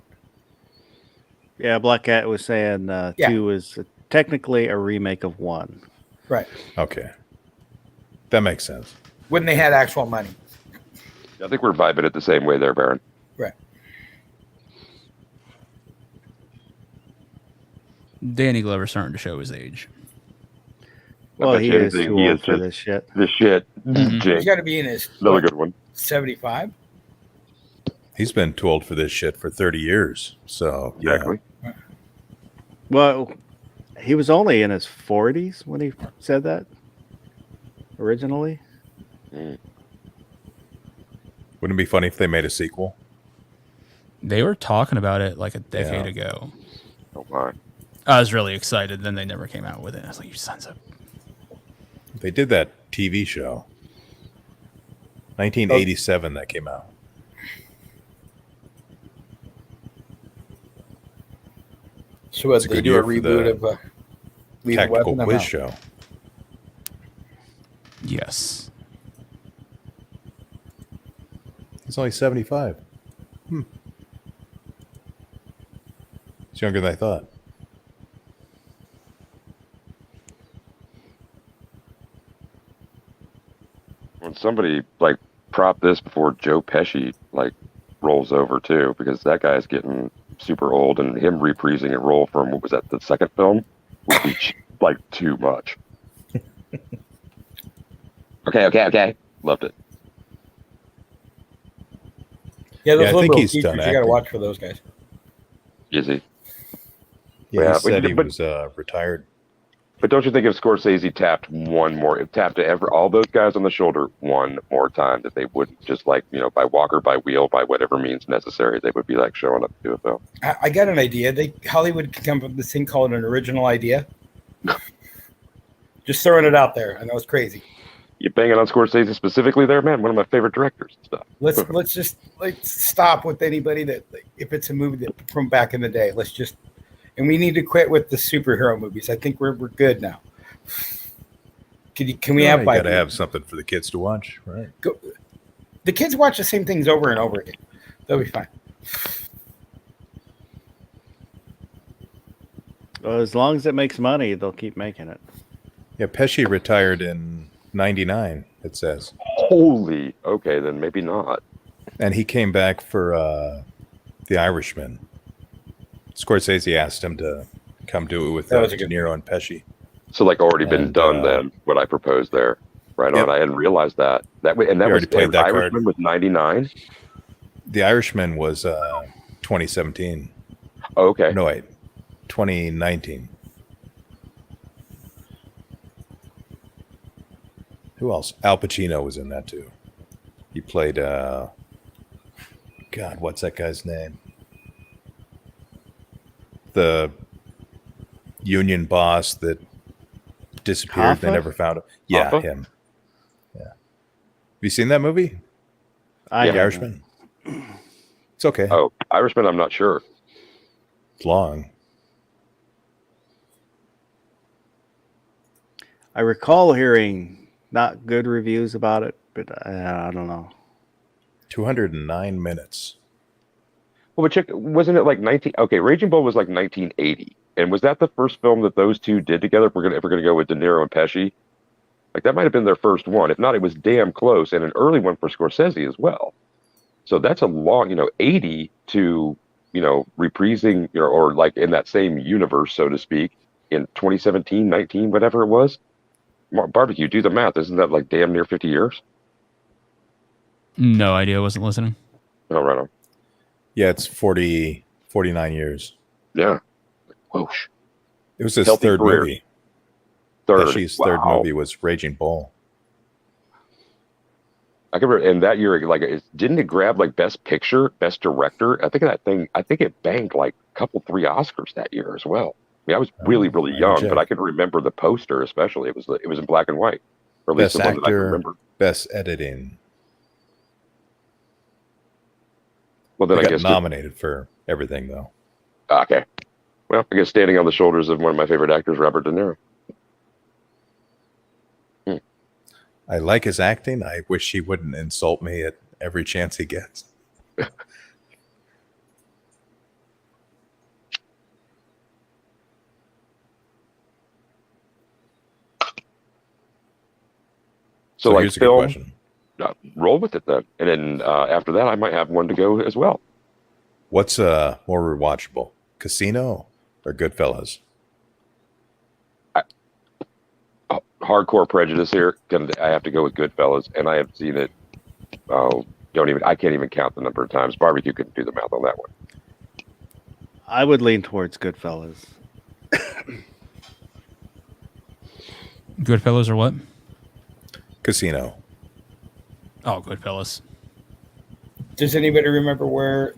Yeah, Black Cat was saying Yeah. 2 is technically a remake of 1. Right. Okay. That makes sense. When they had actual money. I think we're vibing it the same way there, Baron. Right. Danny Glover's starting to show his age. Well, bet he you is anything, too he old is for just- this shit. This shit. Mhm. Jake. He's got to be in his Another good one. 75. He's been too old for this shit for 30 years. So, yeah. Exactly. Well, he was only in his 40s when he said that originally. Wouldn't it be funny if they made a sequel? They were talking about it like a decade Yeah. ago. Oh my. I was really excited. Then they never came out with it. I was like, you sons of... They did that TV show. 1987 that came out. So It's a they good do a year for reboot the of Lethal Tactical Weapon. quiz show. Yes. He's only 75. He's younger than I thought. When somebody like prop this before Joe Pesci like rolls over too, because that guy's getting super old, and him reprising a role from what was that, the second film, would be like too much. Okay. Loved it. Yeah, those Yeah, I think little he's features, done you got to acting. watch for those guys. Easy. Yeah, Yeah, he said he but- was retired. But don't you think if Scorsese tapped all those guys on the shoulder one more time, that they wouldn't just like, by walk or by wheel, by whatever means necessary, they would be like showing up to do a film. I got an idea. Hollywood could come up with this thing called an original idea. Just throwing it out there. I know it's crazy. You banging on Scorsese specifically there, man? One of my favorite directors and stuff. Let's just stop with anybody that if it's a movie that from back in the day. And we need to quit with the superhero movies. I think we're good now. Can we have You like got to have something for the kids to watch, right? the kids watch the same things over and over again? They'll be fine. Well, as long as it makes money, they'll keep making it. Yeah, Pesci retired in 99, it says. Holy. Okay, then maybe not. And he came back for The Irishman. Scorsese asked him to come do it with That was a De good Niro and Pesci. So like already been And, done then, what I proposed there. Right Yep. on. I hadn't realized that. That was already played that card. Irishman was 99. The Irishman was 2017. Oh, okay. No, wait, 2019. Who else? Al Pacino was in that too. He played, God, what's that guy's name? The union boss that disappeared. They Hoffa? never found him. Yeah, Hoffa? him. Yeah. Have you seen that movie? I Yeah. The haven't. Irishman? It's okay. Oh, Irishman, I'm not sure. It's long. I recall hearing not good reviews about it, but I don't know. 209 minutes. Well, but check, wasn't it like 19? Okay, Raging Bull was like 1980, and was that the first film that those two did together? If we're gonna go with De Niro and Pesci, like that might have been their first one. If not, it was damn close, and an early one for Scorsese as well. So that's a long, 80 to, reprising, or like in that same universe, so to speak, in 2017, 19, whatever it was. Barbecue, do the math. Isn't that like damn near 50 years? No idea. Wasn't listening. Oh, right on. Yeah, it's 49 years. Yeah. Whoosh. It was his Healthy third career. movie. Third. Pesci's third Wow. movie was Raging Bull. I can remember, and that year, like, didn't it grab like Best Picture, Best Director? I think it banked like a couple, 3 Oscars that year as well. I mean, I was really, really I young, check. but I can remember the poster, especially. It was in black and white, or at least Best the one that I can actor, remember. best editing. Well, then He I got guess nominated for everything though. okay. Well, I guess standing on the shoulders of one of my favorite actors, Robert De Niro. I like his acting. I wish he wouldn't insult me at every chance he gets. So like here's a good film, question. roll with it then, and then after that, I might have one to go as well. What's more rewatchable, Casino or Goodfellas? Hardcore prejudice here. I have to go with Goodfellas, and I have seen it. Oh, I can't even count the number of times. Barbecue couldn't do the math on that one. I would lean towards Goodfellas. Goodfellas or what? Casino. Oh, Goodfellas. Does anybody remember where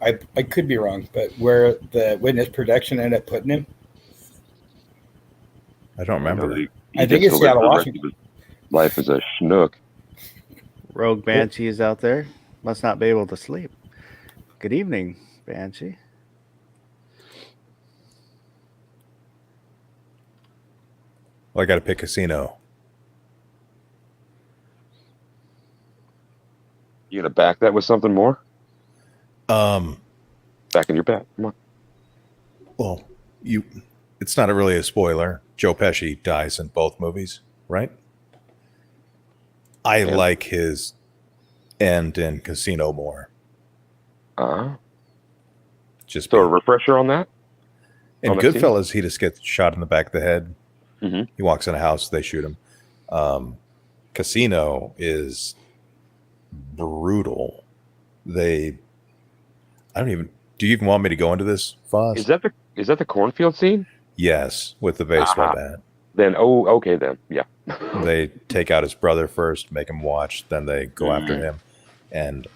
I could be wrong, but where the Witness production ended up putting him? I don't remember. He I think gets it's to live Seattle, the rest of his life as a schnook. Rogue Banshee is out there. Must not be able to sleep. Good evening, Banshee. Well, I got to pick Casino. You gonna back that with something more? Um, Back in your back. Come on. well, it's not really a spoiler. Joe Pesci dies in both movies, right? I Yeah. like his end in Casino more. Just So a refresher on that. in on that scene? Goodfellas, he just gets shot in the back of the head. Mhm. He walks in a house, they shoot him. Casino is brutal. I don't even. Do you even want me to go into this, Foz? Is that the cornfield scene? Yes, with the baseball bat. Then okay then. Yeah. They take out his brother first, make him watch, then they go after him. And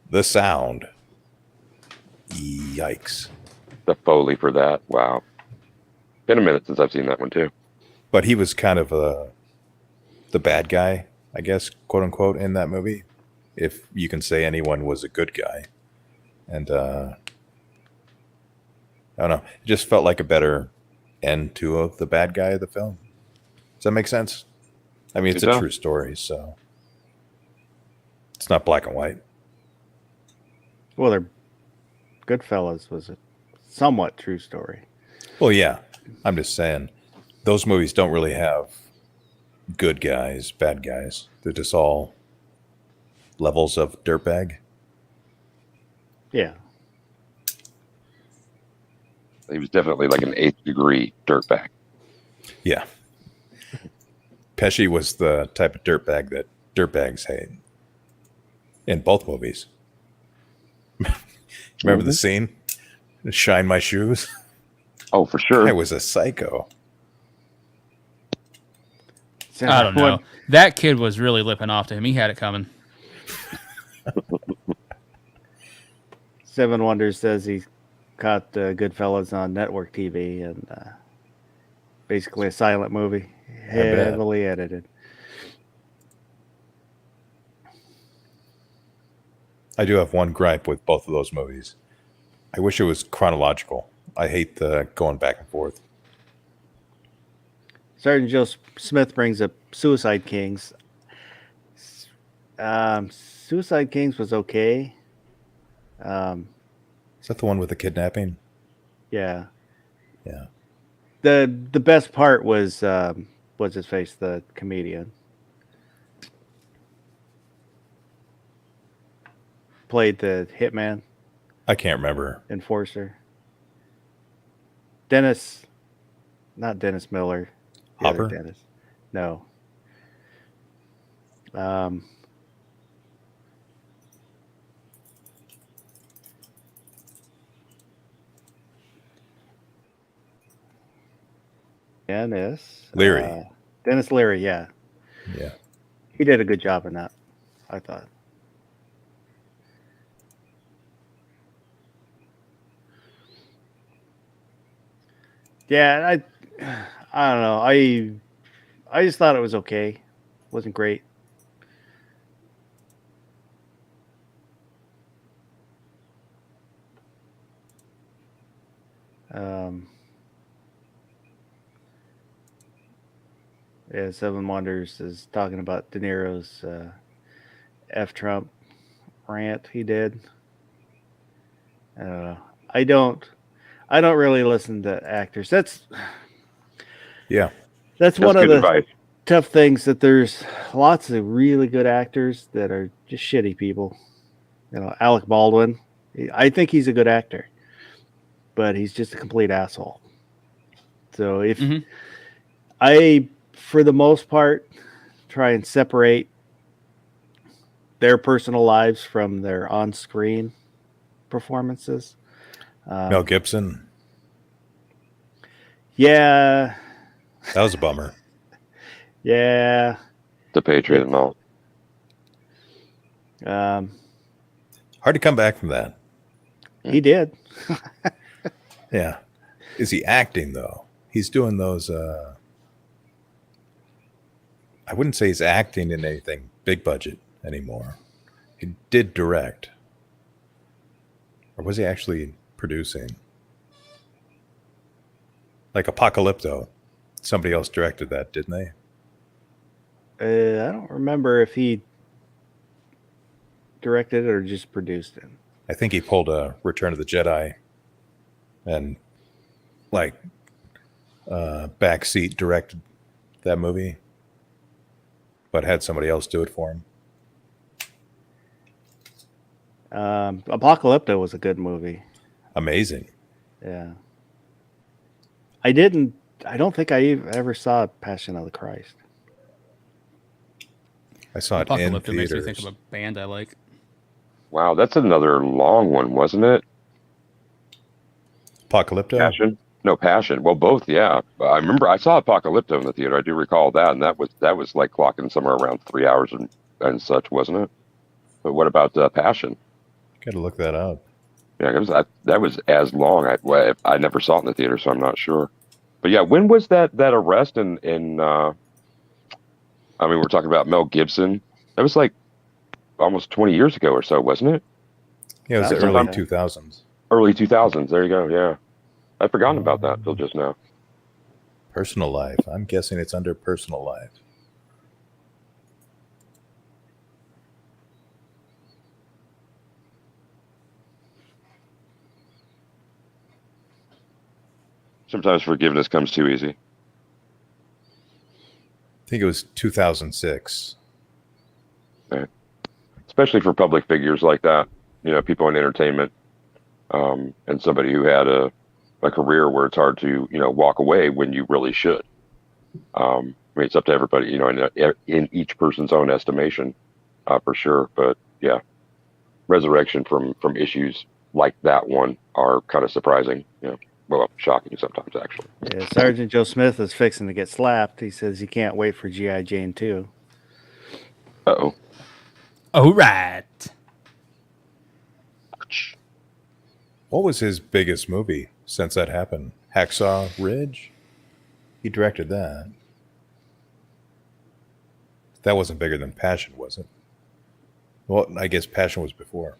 the sound, yikes. The Foley for that. Wow. Been a minute since I've seen that one too. But he was kind of the bad guy, I guess, quote unquote, in that movie. If you can say anyone was a good guy. And I don't know. It just felt like a better end to the bad guy of the film. Does that make sense? I mean, it's a true story, so it's not black and white. Well, Goodfellas was a somewhat true story. Well, yeah. I'm just saying, those movies don't really have good guys, bad guys. They're just all levels of dirtbag. Yeah. He was definitely like an 8th degree dirtbag. Yeah. Pesci was the type of dirtbag that dirtbags hate in both movies. Remember the scene? Shine my shoes. Oh, for sure. I was a psycho. I don't know. That kid was really lipping off to him. He had it coming. Seven Wonders says he caught Goodfellas on network TV and basically a silent movie, heavily edited. I do have one gripe with both of those movies. I wish it was chronological. I hate the going back and forth. Sergeant Joe Smith brings up Suicide Kings. Suicide Kings was okay. Is that the one with the kidnapping? Yeah. Yeah. The best part was what's his face, the comedian. Played the hitman I can't remember. enforcer. Not Dennis Miller. The other Hopper? Dennis. No. Leary. Dennis Leary, yeah. Yeah. He did a good job in that, I thought. Yeah, I don't know. I just thought it was okay. Wasn't great. Yeah, Seven Wonders is talking about De Niro's F Trump rant he did. I don't really listen to actors. Yeah. That's That's one of good the advice. tough things, that there's lots of really good actors that are just shitty people. Alec Baldwin, I think he's a good actor, but he's just a complete asshole. So if I, for the most part, try and separate their personal lives from their on-screen performances. Mel Gibson. Yeah. That was a bummer. Yeah. The Patriot and all. Hard to come back from that. He did. Yeah. Is he acting, though? He's doing those... I wouldn't say he's acting in anything big budget anymore. He did direct. Or was he actually producing? Like Apocalypto. Somebody else directed that, didn't they? I don't remember if he directed it or just produced it. I think he pulled a Return of the Jedi and backseat directed that movie, but had somebody else do it for him. Apocalypto was a good movie. Amazing. Yeah. I don't think I ever saw Passion of the Christ. I saw it in Apocalypto makes me theaters. think of a band I like. Wow, that's another long one, wasn't it? Apocalypto? Passion? No, Passion. Well, both, yeah. I remember I saw Apocalypto in the theater. I do recall that, and that was like clocking somewhere around 3 hours and such, wasn't it? But what about Passion? Got to look that up. Yeah, that was as long. I never saw it in the theater, so I'm not sure. But yeah, when was that arrest in I mean, we're talking about Mel Gibson. That was like almost 20 years ago or so, wasn't it? Yeah, it was the That's early okay. 2000s. Early 2000s. There you go. Yeah. I'd forgotten about that till just now. Personal life. I'm guessing it's under personal life. Sometimes forgiveness comes too easy. I think it was 2006. Especially for public figures like that, people in entertainment, and somebody who had a career where it's hard to, walk away when you really should. I mean, it's up to everybody, in each person's own estimation, for sure. But yeah, resurrection from issues like that one are kind of surprising, well, shocking sometimes, actually. Yeah, Sergeant Joe Smith is fixing to get slapped. He says he can't wait for G.I. Jane 2. Uh-oh. All right. What was his biggest movie since that happened? Hacksaw Ridge? He directed that. That wasn't bigger than Passion, was it? Well, I guess Passion was before.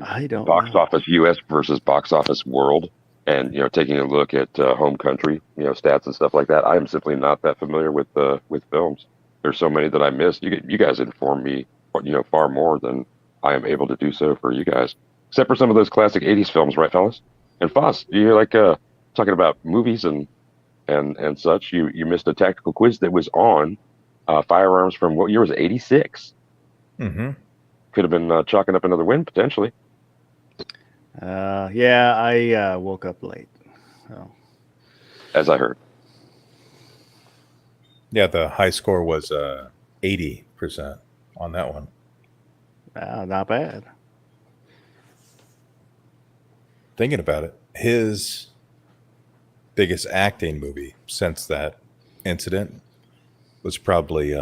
I don't box know. office US versus box office world, and taking a look at home country, stats and stuff like that. I am simply not that familiar with films. There's so many that I missed. You guys inform me, far more than I am able to do so for you guys, except for some of those classic '80s films, right, fellas? And Foss, you're like talking about movies and such. You missed a tactical quiz that was on firearms from what year was it? '86. Mm-hmm. Could have been chalking up another win potentially. Yeah, I woke up late. So. As I heard. Yeah, the high score was 80% on that one. Not bad. Thinking about it, his biggest acting movie since that incident was probably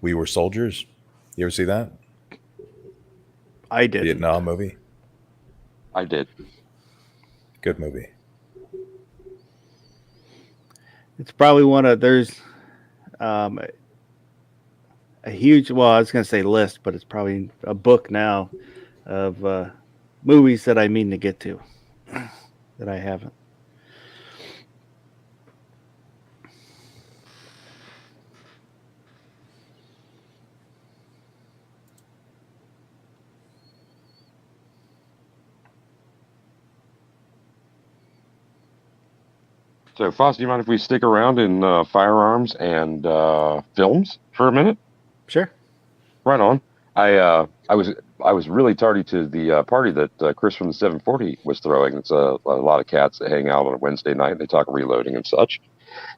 We Were Soldiers. You ever see that? I did. Vietnam movie. I did. Good movie. It's probably one of there's a huge. Well, I was going to say list, but it's probably a book now of movies that I mean to get to that I haven't. So, Foss, do you mind if we stick around in firearms and films for a minute? Sure. Right on. I was really tardy to the party that Chris from the 740 was throwing. It's a lot of cats that hang out on a Wednesday night. They talk reloading and such.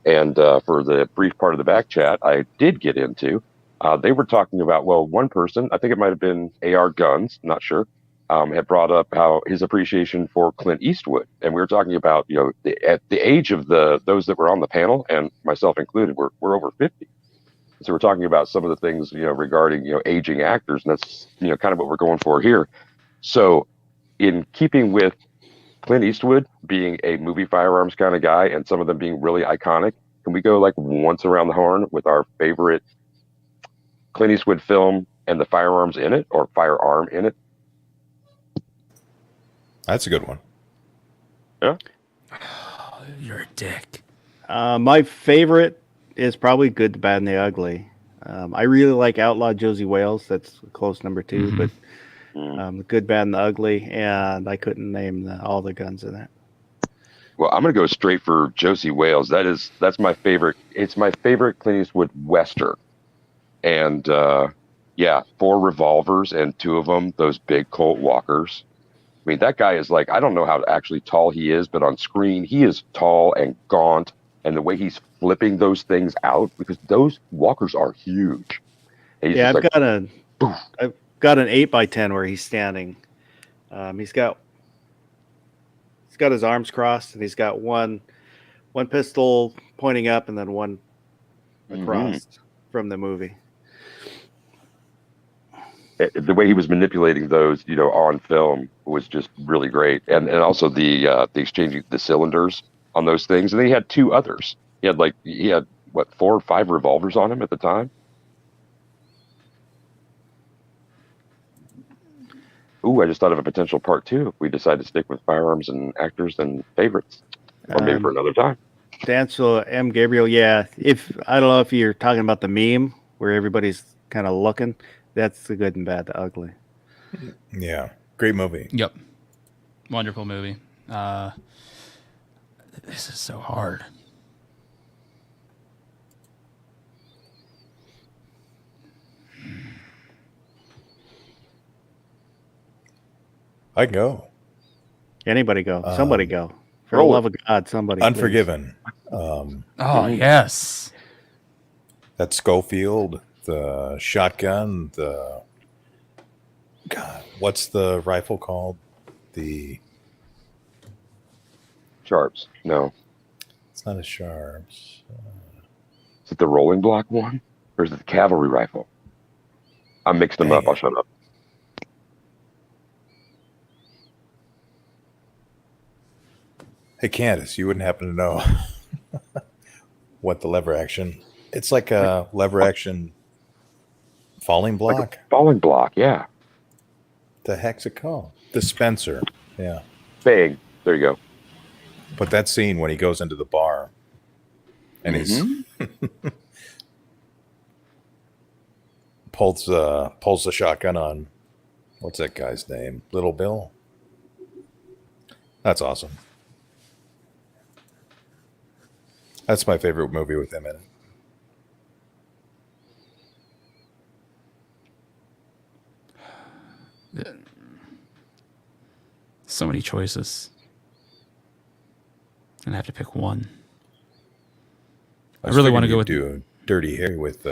And for the brief part of the back chat, I did get into. They were talking about, well, one person, I think it might have been AR Guns, not sure, had brought up how his appreciation for Clint Eastwood, and we were talking about at the age of those that were on the panel, and myself included, we're over 50. So we're talking about some of the things regarding aging actors, and that's kind of what we're going for here. So, in keeping with Clint Eastwood being a movie firearms kind of guy, and some of them being really iconic, can we go like once around the horn with our favorite Clint Eastwood film and the firearms in it, or firearm in it? That's a good one. Yeah. Oh, you're a dick. My favorite is probably Good, the Bad, and the Ugly. I really like Outlaw Josie Wales. That's a close number 2, but the Good, Bad, and the Ugly, and I couldn't name all the guns in it. Well, I'm going to go straight for Josie Wales. That's my favorite. It's my favorite Clint Eastwood Western. And 4 revolvers, and 2 of them, those big Colt Walkers. I mean, that guy is like, I don't know how actually tall he is, but on screen, he is tall and gaunt. And the way he's flipping those things out, because those Walkers are huge. Yeah, I've got an 8x10 where he's standing. He's got his arms crossed, and he's got one pistol pointing up, and then one across from the movie. The way he was manipulating those, on film was just really great, and also the exchanging the cylinders on those things, and then he had 2 others. He had 4 or 5 revolvers on him at the time. Ooh, I just thought of a potential part 2 if we decide to stick with firearms and actors and favorites, or maybe for another time. Ansel M. Gabriel, yeah. I don't know if you're talking about the meme where everybody's kind of looking. That's the Good and Bad, the Ugly. Yeah, great movie. Yep, wonderful movie. This is so hard. I go. Anybody go. Somebody go. For the love of God, somebody. Unforgiven. Yes. That Schofield, the shotgun, God, what's the rifle called? The Sharps. No. It's not a Sharps. Is it the rolling block one? Or is it the cavalry rifle? I mixed them up. I'll shut up. Hey, Candace, you wouldn't happen to know what the lever action... It's like a lever action falling block. Like a falling block, yeah. The heck's it called? Dispenser. Yeah. Bang. There you go. But that scene when he goes into the bar and he's pulls the shotgun on what's that guy's name? Little Bill. That's awesome. That's my favorite movie with him in it. So many choices. And I have to pick one. I really want to go with do Dirty Harry with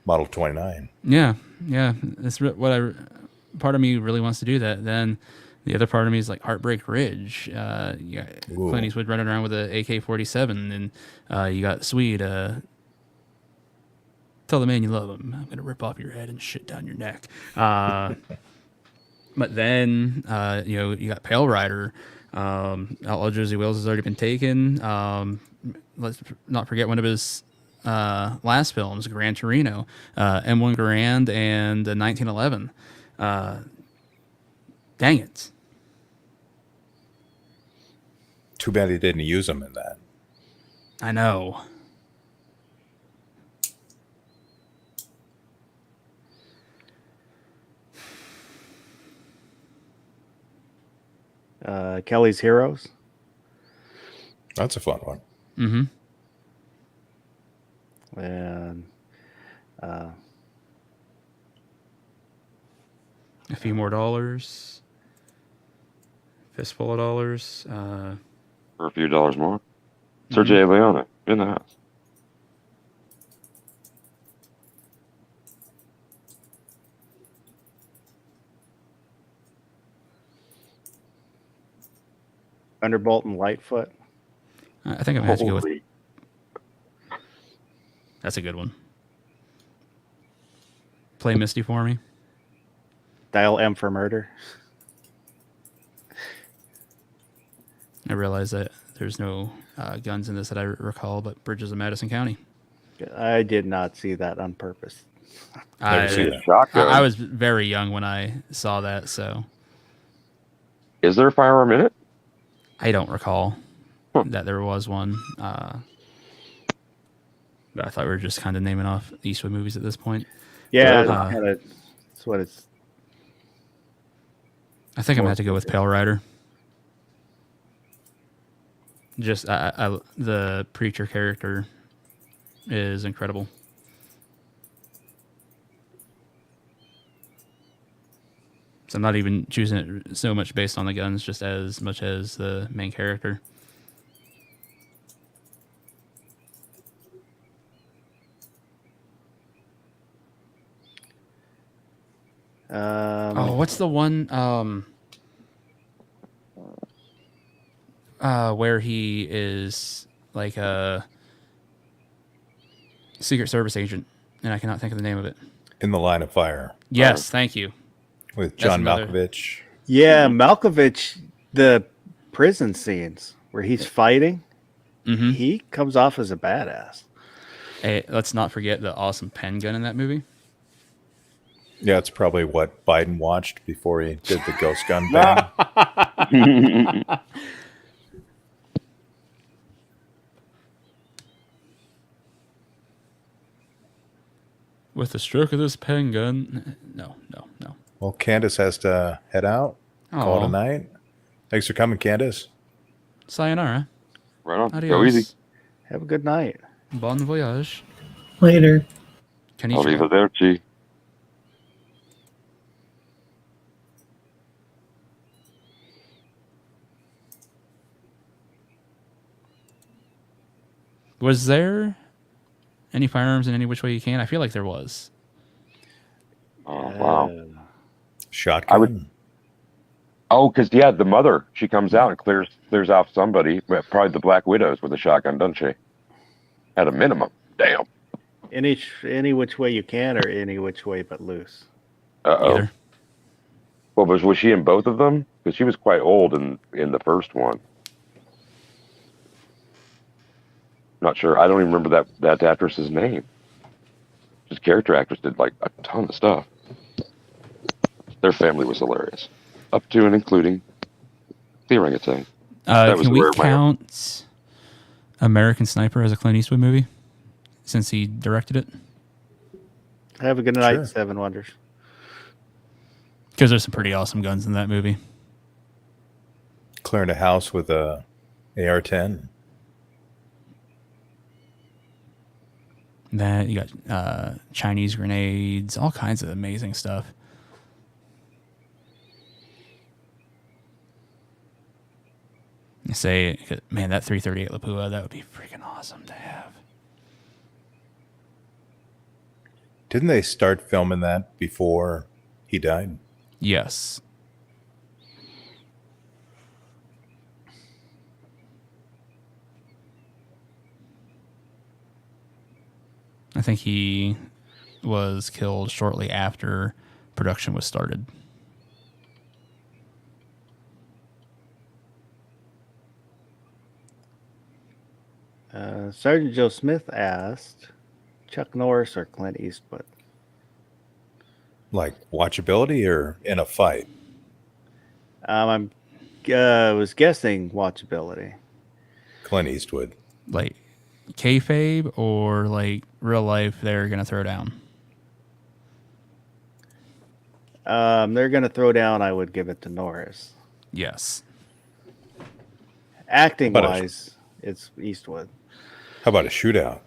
Model 29. Yeah. That's part of me really wants to do that. Then the other part of me is like Heartbreak Ridge. Clint Eastwood running around with an AK-47, and you got Swede. Tell the man you love him. I'm gonna rip off your head and shit down your neck. But then you got Pale Rider. Outlaw Josie Wales has already been taken. Let's not forget one of his last films, Gran Torino, M1 Garand, and 1911. Dang it. Too bad he didn't use him in that. I know. Kelly's Heroes. That's a fun one. Mm-hmm. And A Few More Dollars. Fistful of Dollars. For a few dollars more. Sergio Leone in the house. Thunderbolt and Lightfoot. I think I'm going to have to go with... That's a good one. Play Misty for me. Dial M for Murder. I realize that there's no guns in this that I recall, but Bridges of Madison County. I did not see that on purpose. Never seen that. Shotgun. I was very young when I saw that, so Is there a firearm in it? I don't recall that there was one. But I thought we were just kind of naming off Eastwood movies at this point. Yeah, that's what it's. I think I'm going to have to go with Pale Rider. Just the preacher character is incredible. So I'm not even choosing it so much based on the guns, just as much as the main character. What's the one where he is like a Secret Service agent, and I cannot think of the name of it. In the Line of Fire. Yes, thank you. With John another- Malkovich. Yeah, Malkovich, the prison scenes where he's fighting, he comes off as a badass. Hey, let's not forget the awesome pen gun in that movie. Yeah, it's probably what Biden watched before he did the ghost gun ban. With the stroke of this pen gun. No. Well, Candace has to head out. Call it Aw. a night. Thanks for coming, Candace. Sayonara. Right on. Adios. Go easy. Have a good night. Bon voyage. Later. Konnichiwa. Arrivederci. Was there any firearms in any which way you can? I feel like there was. Oh, wow. Shotgun. I would- Oh, because the mother, she comes out and clears off somebody, but probably the Black Widows with a shotgun, doesn't she? At a minimum. Damn. Any which way you can, or any which way but loose. Uh-oh. Either. Well, was she in both of them? Because she was quite old in the first one. Not sure. I don't even remember that actress's name. Just character actress did like a ton of stuff. Their family was hilarious, up to and including the orangutan. That was Can we where my- count American Sniper as a Clint Eastwood movie since he directed it? Have a good night, Sure. Seven Wonders. Because there's some pretty awesome guns in that movie. Clearing a house with a AR-10. That you got Chinese grenades, all kinds of amazing stuff. You say, man, that 338 Lapua, that would be freaking awesome to have. Didn't they start filming that before he died? Yes. I think he was killed shortly after production was started. Sergeant Joe Smith asked, Chuck Norris or Clint Eastwood? Like watchability or in a fight? I was guessing watchability. Clint Eastwood. Like kayfabe or like real life, they're going to throw down. They're going to throw down. I would give it to Norris. Yes. Acting But wise, it's Eastwood. How about a shootout?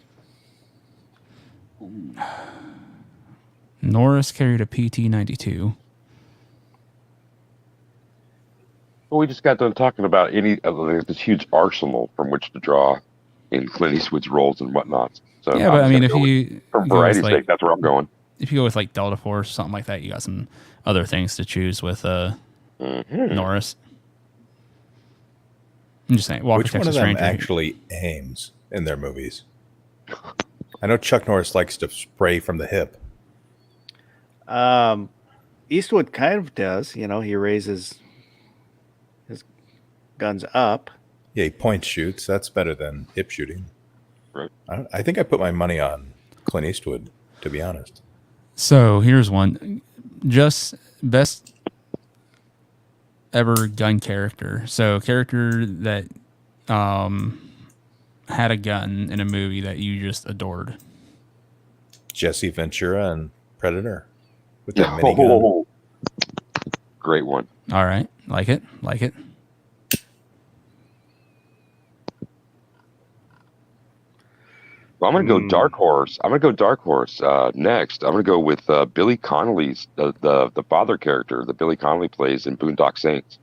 Norris carried a PT-92. Well, we just got done talking about this huge arsenal from which to draw in Clint Eastwood's roles and whatnot. So Yeah, but I mean, if you for go with, variety's like, sake, that's where I'm going. if you go with like Delta Force, something like that, you got some other things to choose with Norris. I'm just saying, Walker Which one Texas of them Ranger. actually aims in their movies? I know Chuck Norris likes to spray from the hip. Eastwood kind of does. You know, he raises his guns up. Yeah, he point shoots. That's better than hip shooting. Right. I think I put my money on Clint Eastwood, to be honest. So here's one. Just best ever gun character. So character that had a gun in a movie that you just adored. Jesse Ventura and Predator with that minigun. Oh, great one. All right. Like it. Like it. Well, I'm going to go dark horse. Next. I'm going to go with Billy Connolly's the father character that Billy Connolly plays in Boondock Saints.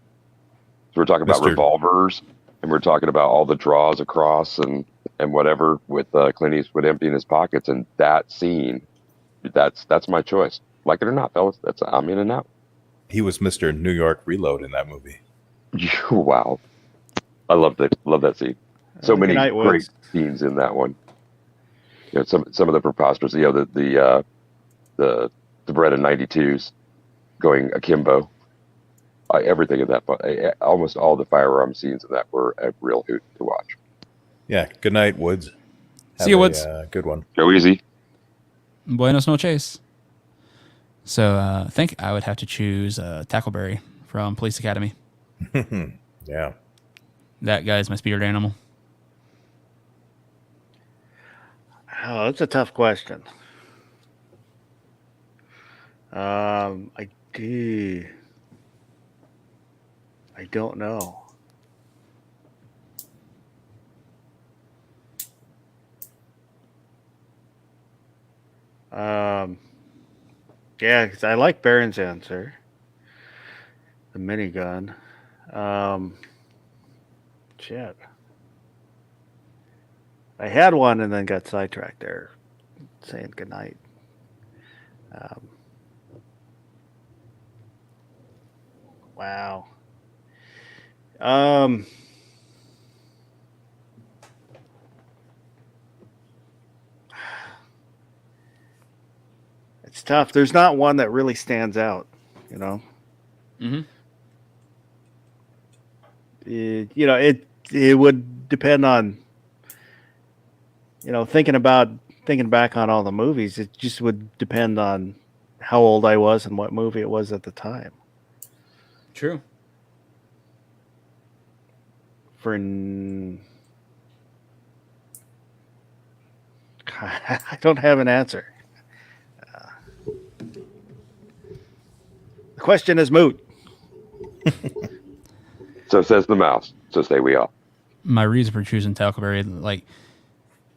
So we're talking about Mr. revolvers, and we're talking about all the draws across and whatever with Clint Eastwood emptying his pockets, and that scene. That's my choice. Like it or not, fellas. I'm in and out. He was Mr. New York Reload in that movie. Wow, I love that scene. So many Good night, great Woods. scenes in that one. You know, some of the preposterous, the Beretta 92s going akimbo. Everything in that, almost all the firearm scenes in that were a real hoot to watch. Yeah. Good night, Woods. See you, Woods. Good one. Go easy. Buenos noches. So I think I would have to choose Tackleberry from Police Academy. Yeah. That guy's my spirit animal. Oh, that's a tough question. I don't know. Yeah, because I like Baron's answer. The minigun. Shit. I had one and then got sidetracked there, saying goodnight. Wow. It's tough. There's not one that really stands out, you know. Mm-hmm. It would depend on, thinking back on all the movies. It just would depend on how old I was and what movie it was at the time. True. I don't have an answer. The question is moot. So says the mouse. So say we all. My reason for choosing Tackleberry, like,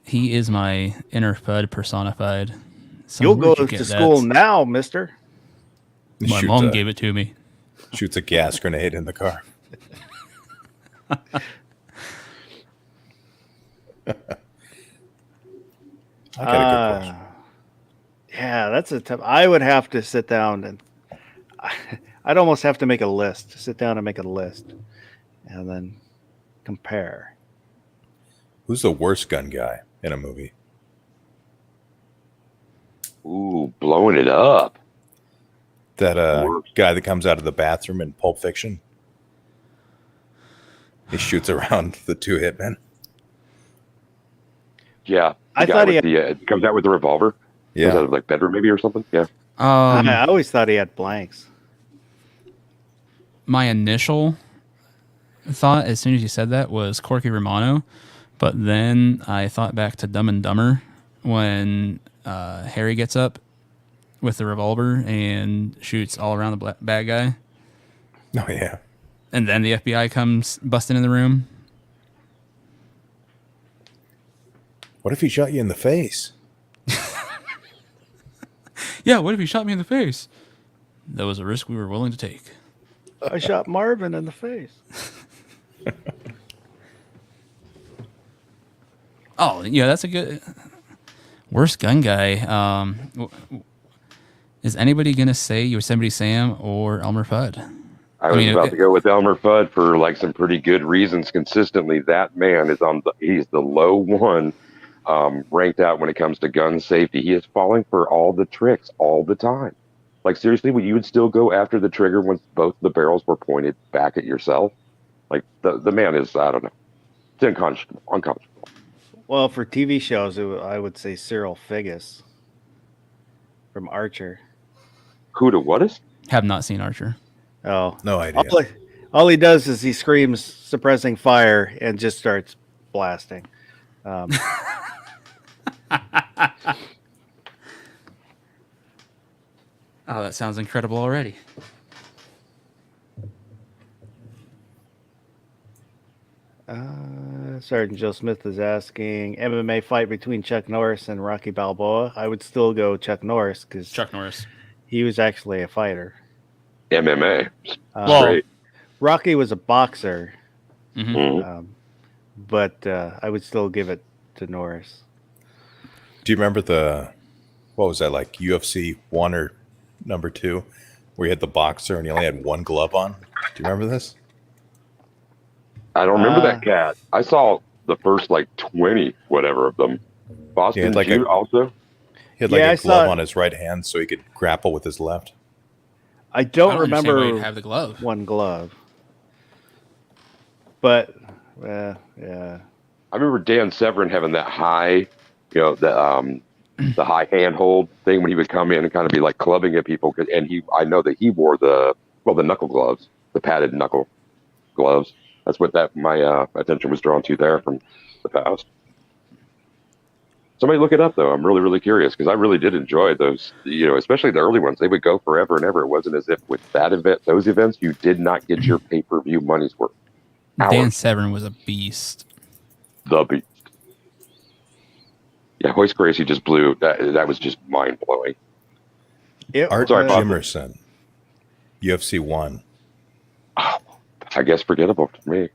he is my inner FUD personified. So You'll where'd go you to get school that? now, mister. My mom gave it to me. Shoots a gas grenade in the car. I got a good question. Yeah, that's a tough. I would have to sit down and I'd almost have to make a list. Sit down and make a list, and then compare. Who's the worst gun guy in a movie? Ooh, blowing it up. That Worst. guy that comes out of the bathroom in Pulp Fiction. He shoots around the two hitmen. Yeah. I the guy thought he with the comes out with the revolver. Comes out Yeah. of like bedroom maybe or something. Yeah. I always thought he had blanks. My initial thought, as soon as you said that, was Corky Romano, but then I thought back to Dumb and Dumber when Harry gets up with the revolver and shoots all around the bad guy, Oh, yeah. and then the FBI comes busting in the room. What if he shot you in the face? Yeah, what if he shot me in the face? That was a risk we were willing to take. I shot Marvin in the face. Oh, yeah, that's a good worst gun guy. Is anybody gonna say Yosemite Sam or Elmer Fudd? I was about to go with Elmer Fudd for like some pretty good reasons. Consistently, that man is he's the low one, ranked out when it comes to gun safety. He is falling for all the tricks all the time. Like seriously, you would still go after the trigger once both the barrels were pointed back at yourself. Like the man is, I don't know, it's unconscionable. Well, for TV shows, I would say Cyril Figgis from Archer. Who to what is? Have not seen Archer. Oh, No idea. all he does is he screams suppressing fire and just starts blasting. Oh, that sounds incredible already. Sergeant Joe Smith is asking MMA fight between Chuck Norris and Rocky Balboa. I would still go Chuck Norris because Chuck Norris. he was actually a fighter. MMA. Well, Great. Rocky was a boxer, Mhm. but I would still give it to Norris. Do you remember what was that, like UFC 1 or number 2, where you had the boxer and he only had one glove on? Do you remember this? I don't remember that cat. I saw the first like 20 whatever of them. Boston had like Jude also. He had like Yeah, I a glove saw- on his right hand so he could grapple with his left. I don't, I don't understand why remember you'd have the glove. one glove, but yeah. I remember Dan Severn having that high, the high handhold thing when he would come in and kind of be like clubbing at people. And I know that he wore the knuckle gloves, the padded knuckle gloves. That's what my attention was drawn to there from the past. Somebody look it up though. I'm really, really curious because I really did enjoy those, especially the early ones. They would go forever and ever. It wasn't as if with those events, you did not get your pay-per-view money's worth. Dan Severn was a beast. The beast. Yeah, Hoist Gracie just blew. That was just mind blowing. Art Sorry, Bob. Jimerson, UFC 1. I guess forgettable for me.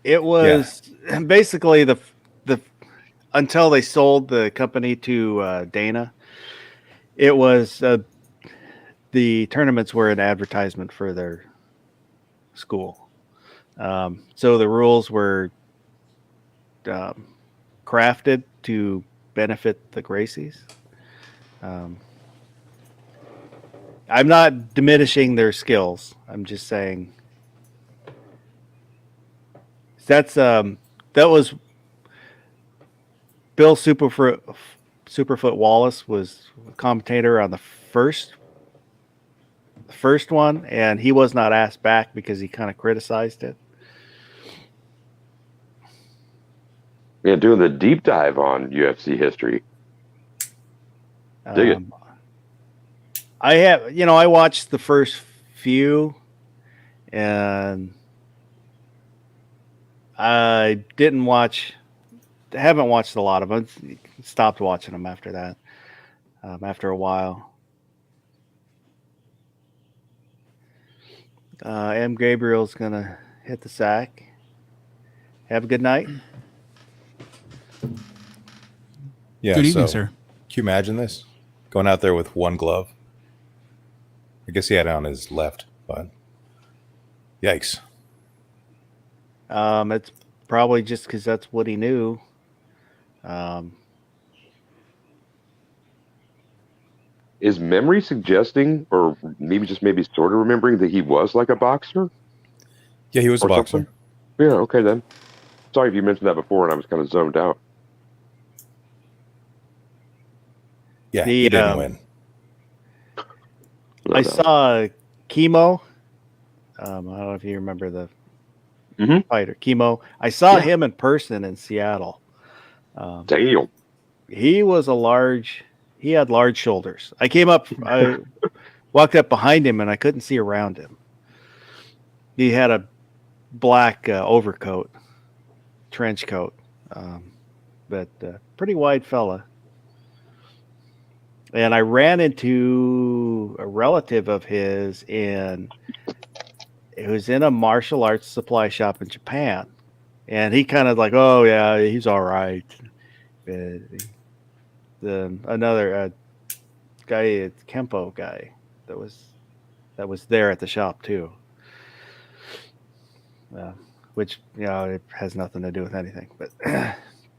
It was basically the until they sold the company to Dana. It was the tournaments were an advertisement for their school. So the rules were crafted to benefit the Gracies. I'm not diminishing their skills. I'm just saying that was Bill Superfoot Wallace was commentator on the first one, and he was not asked back because he kind of criticized it. Yeah, doing the deep dive on UFC history. Dig it. I watched the first few, and I haven't watched a lot of them. Stopped watching them after that. After a while. M. Gabriel's gonna hit the sack. Have a good night. Yeah. Good evening, sir. Can you imagine this? Going out there with one glove. I guess he had it on his left, but yikes. It's probably just because that's what he knew. Is memory suggesting, or maybe sort of remembering that he was like a boxer? Yeah, he was a Or boxer. something? Yeah, okay then. Sorry if you mentioned that before and I was kind of zoned out. Yeah, he didn't win. No I doubt. saw Chemo. I don't know if you remember the fighter Chemo. I saw him in person in Seattle. Damn. He had large shoulders. I walked up behind him and I couldn't see around him. He had a black overcoat, trench coat, but pretty wide fella. And I ran into a relative of his it was in a martial arts supply shop in Japan. And he kind of like, oh yeah, he's all right. Another guy, Kempo guy, that was there at the shop too. Which it has nothing to do with anything, but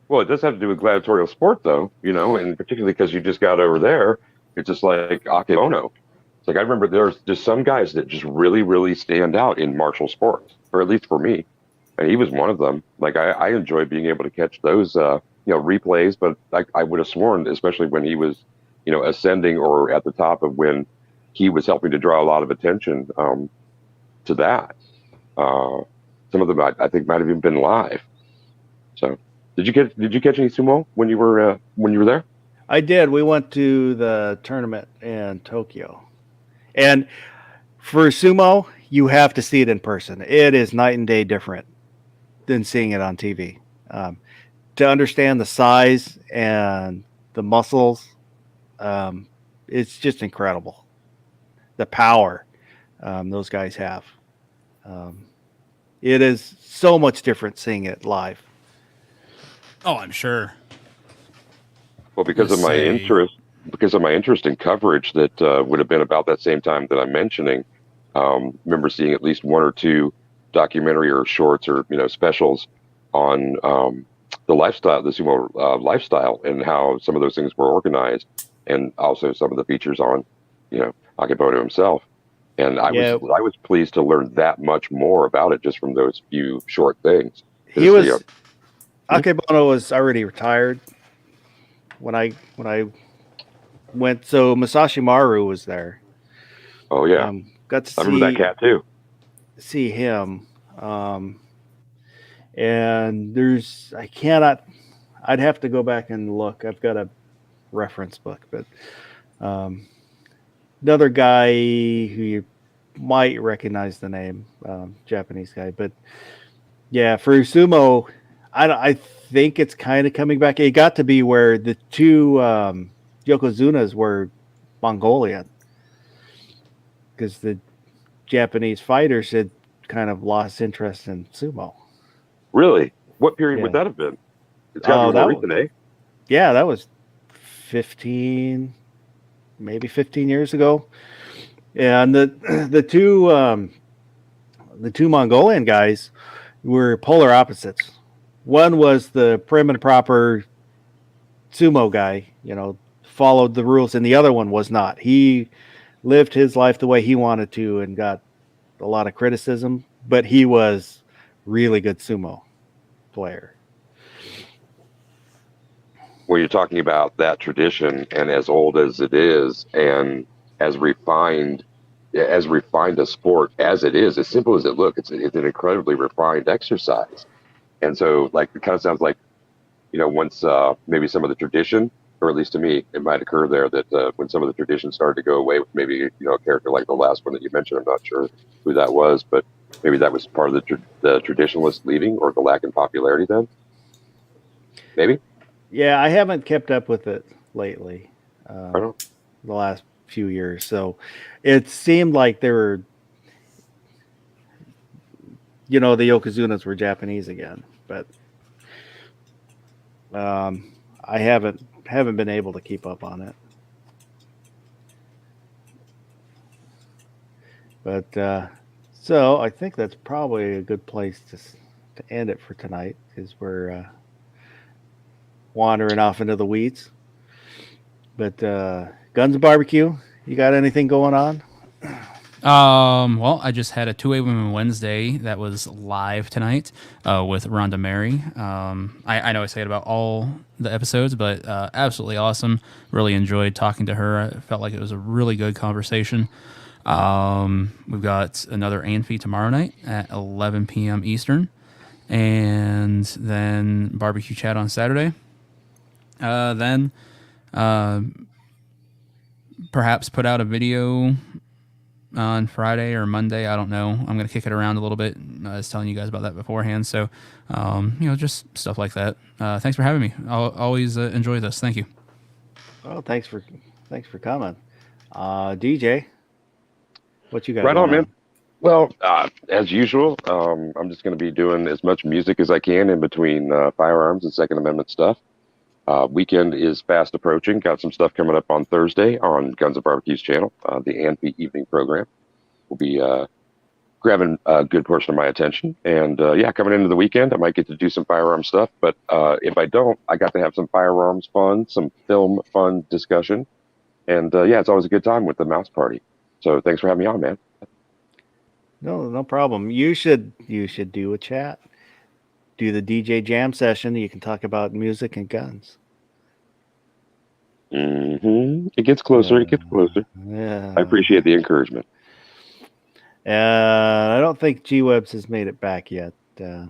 Well, it does have to do with gladiatorial sport, though, and particularly because you just got over there. It's just like Akebono. It's like I remember there's just some guys that just really, really stand out in martial sports, or at least for me. And he was one of them. Like I enjoy being able to catch those, replays. But I would have sworn, especially when he was, ascending or at the top of when he was helping to draw a lot of attention to that. Some of them I think might have even been live. So. Did you catch any sumo when you were there? I did. We went to the tournament in Tokyo, and for sumo, you have to see it in person. It is night and day different than seeing it on TV. To understand the size and the muscles, it's just incredible. The power those guys have. It is so much different seeing it live. Oh, I'm sure. Well, because of my interest in coverage that would have been about that same time that I'm mentioning, remember seeing at least one or two documentary or shorts or specials on the lifestyle, the sumo lifestyle, and how some of those things were organized, and also some of the features on Akebono himself. And I was pleased to learn that much more about it just from those few short things. Akebono was already retired when I went. So Masashi Maru was there. Oh yeah, got to I remember that cat too. See him, and I'd have to go back and look. I've got a reference book, but another guy who you might recognize the name, Japanese guy, but yeah, for sumo. I think it's kind of coming back. It got to be where the two Yokozunas were Mongolian because the Japanese fighters had kind of lost interest in sumo. Really? What period would that have been? It's got to be more recent, eh? Yeah, that was 15 years ago. And the two Mongolian guys were polar opposites. One was the prim and proper sumo guy, followed the rules, and the other one was not. He lived his life the way he wanted to and got a lot of criticism, but he was really good sumo player. when you're talking about that tradition and as old as it is and as refined a sport as it is, as simple as it looks, it's an incredibly refined exercise. And so, like, it kind of sounds like, once maybe some of the tradition, or at least to me, it might occur there that when some of the tradition started to go away with maybe, a character like the last one that you mentioned, I'm not sure who that was, but maybe that was part of the traditionalist leaving or the lack in popularity then. Maybe. Yeah, I haven't kept up with it lately, I don't the last few years. So it seemed like there were, the Yokozunas were Japanese again, but I haven't been able to keep up on it. But so I think that's probably a good place to end it for tonight, because we're wandering off into the weeds. But Guns and Barbecue, you got anything going on? Well, I just had a 2A Women Wednesday that was live tonight with Rhonda Mary. I know I say it about all the episodes, but absolutely awesome. Really enjoyed talking to her. I felt like it was a really good conversation. We've got another Amphi tomorrow night at 11 p.m. Eastern, and then barbecue chat on Saturday. Then perhaps put out a video on Friday or Monday. I don't know. I'm going to kick it around a little bit. I was telling you guys about that beforehand. So, just stuff like that. Thanks for having me. I'll always enjoy this. Thank you. Well, thanks for coming. DJ, what you got? Right on, man. Well, as usual, I'm just going to be doing as much music as I can in between firearms and Second Amendment stuff. Weekend is fast approaching. Got some stuff coming up on Thursday on Guns and Barbecue's channel, the Amphi evening program. Will be grabbing a good portion of my attention. And coming into the weekend, I might get to do some firearm stuff. But if I don't, I got to have some firearms fun, some film fun discussion. And it's always a good time with the Mouse Party. So thanks for having me on, man. No problem. You should do a chat. Do the DJ jam session. You can talk about music and guns. It gets closer. It gets closer. Yeah. I appreciate the encouragement. I don't think G-Webs has made it back yet. So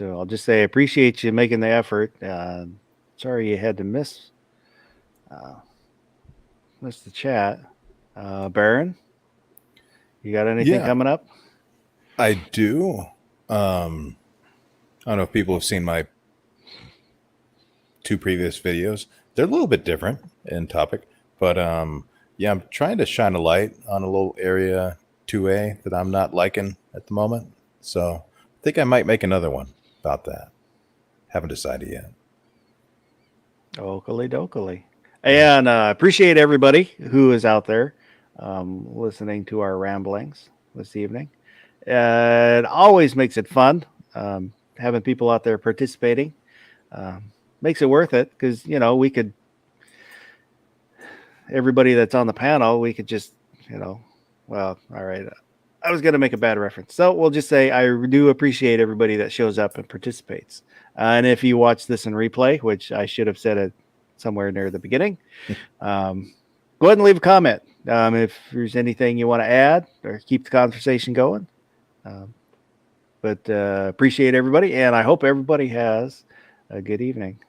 I'll just say I appreciate you making the effort. Sorry you had to miss the chat. Baron, you got anything coming up? I do. I don't know if people have seen my 2 previous videos. They're a little bit different in topic, but I'm trying to shine a light on a little area 2A that I'm not liking at the moment. So I think I might make another one about that. Haven't decided yet. Oakley dokley. And appreciate everybody who is out there listening to our ramblings this evening. It always makes it fun. Having people out there participating makes it worth it, because we could, everybody that's on the panel, we could just all right, I was going to make a bad reference, so we'll just say I do appreciate everybody that shows up and participates. And if you watch this in replay, which I should have said it somewhere near the beginning, go ahead and leave a comment if there's anything you want to add or keep the conversation going. But appreciate everybody, and I hope everybody has a good evening.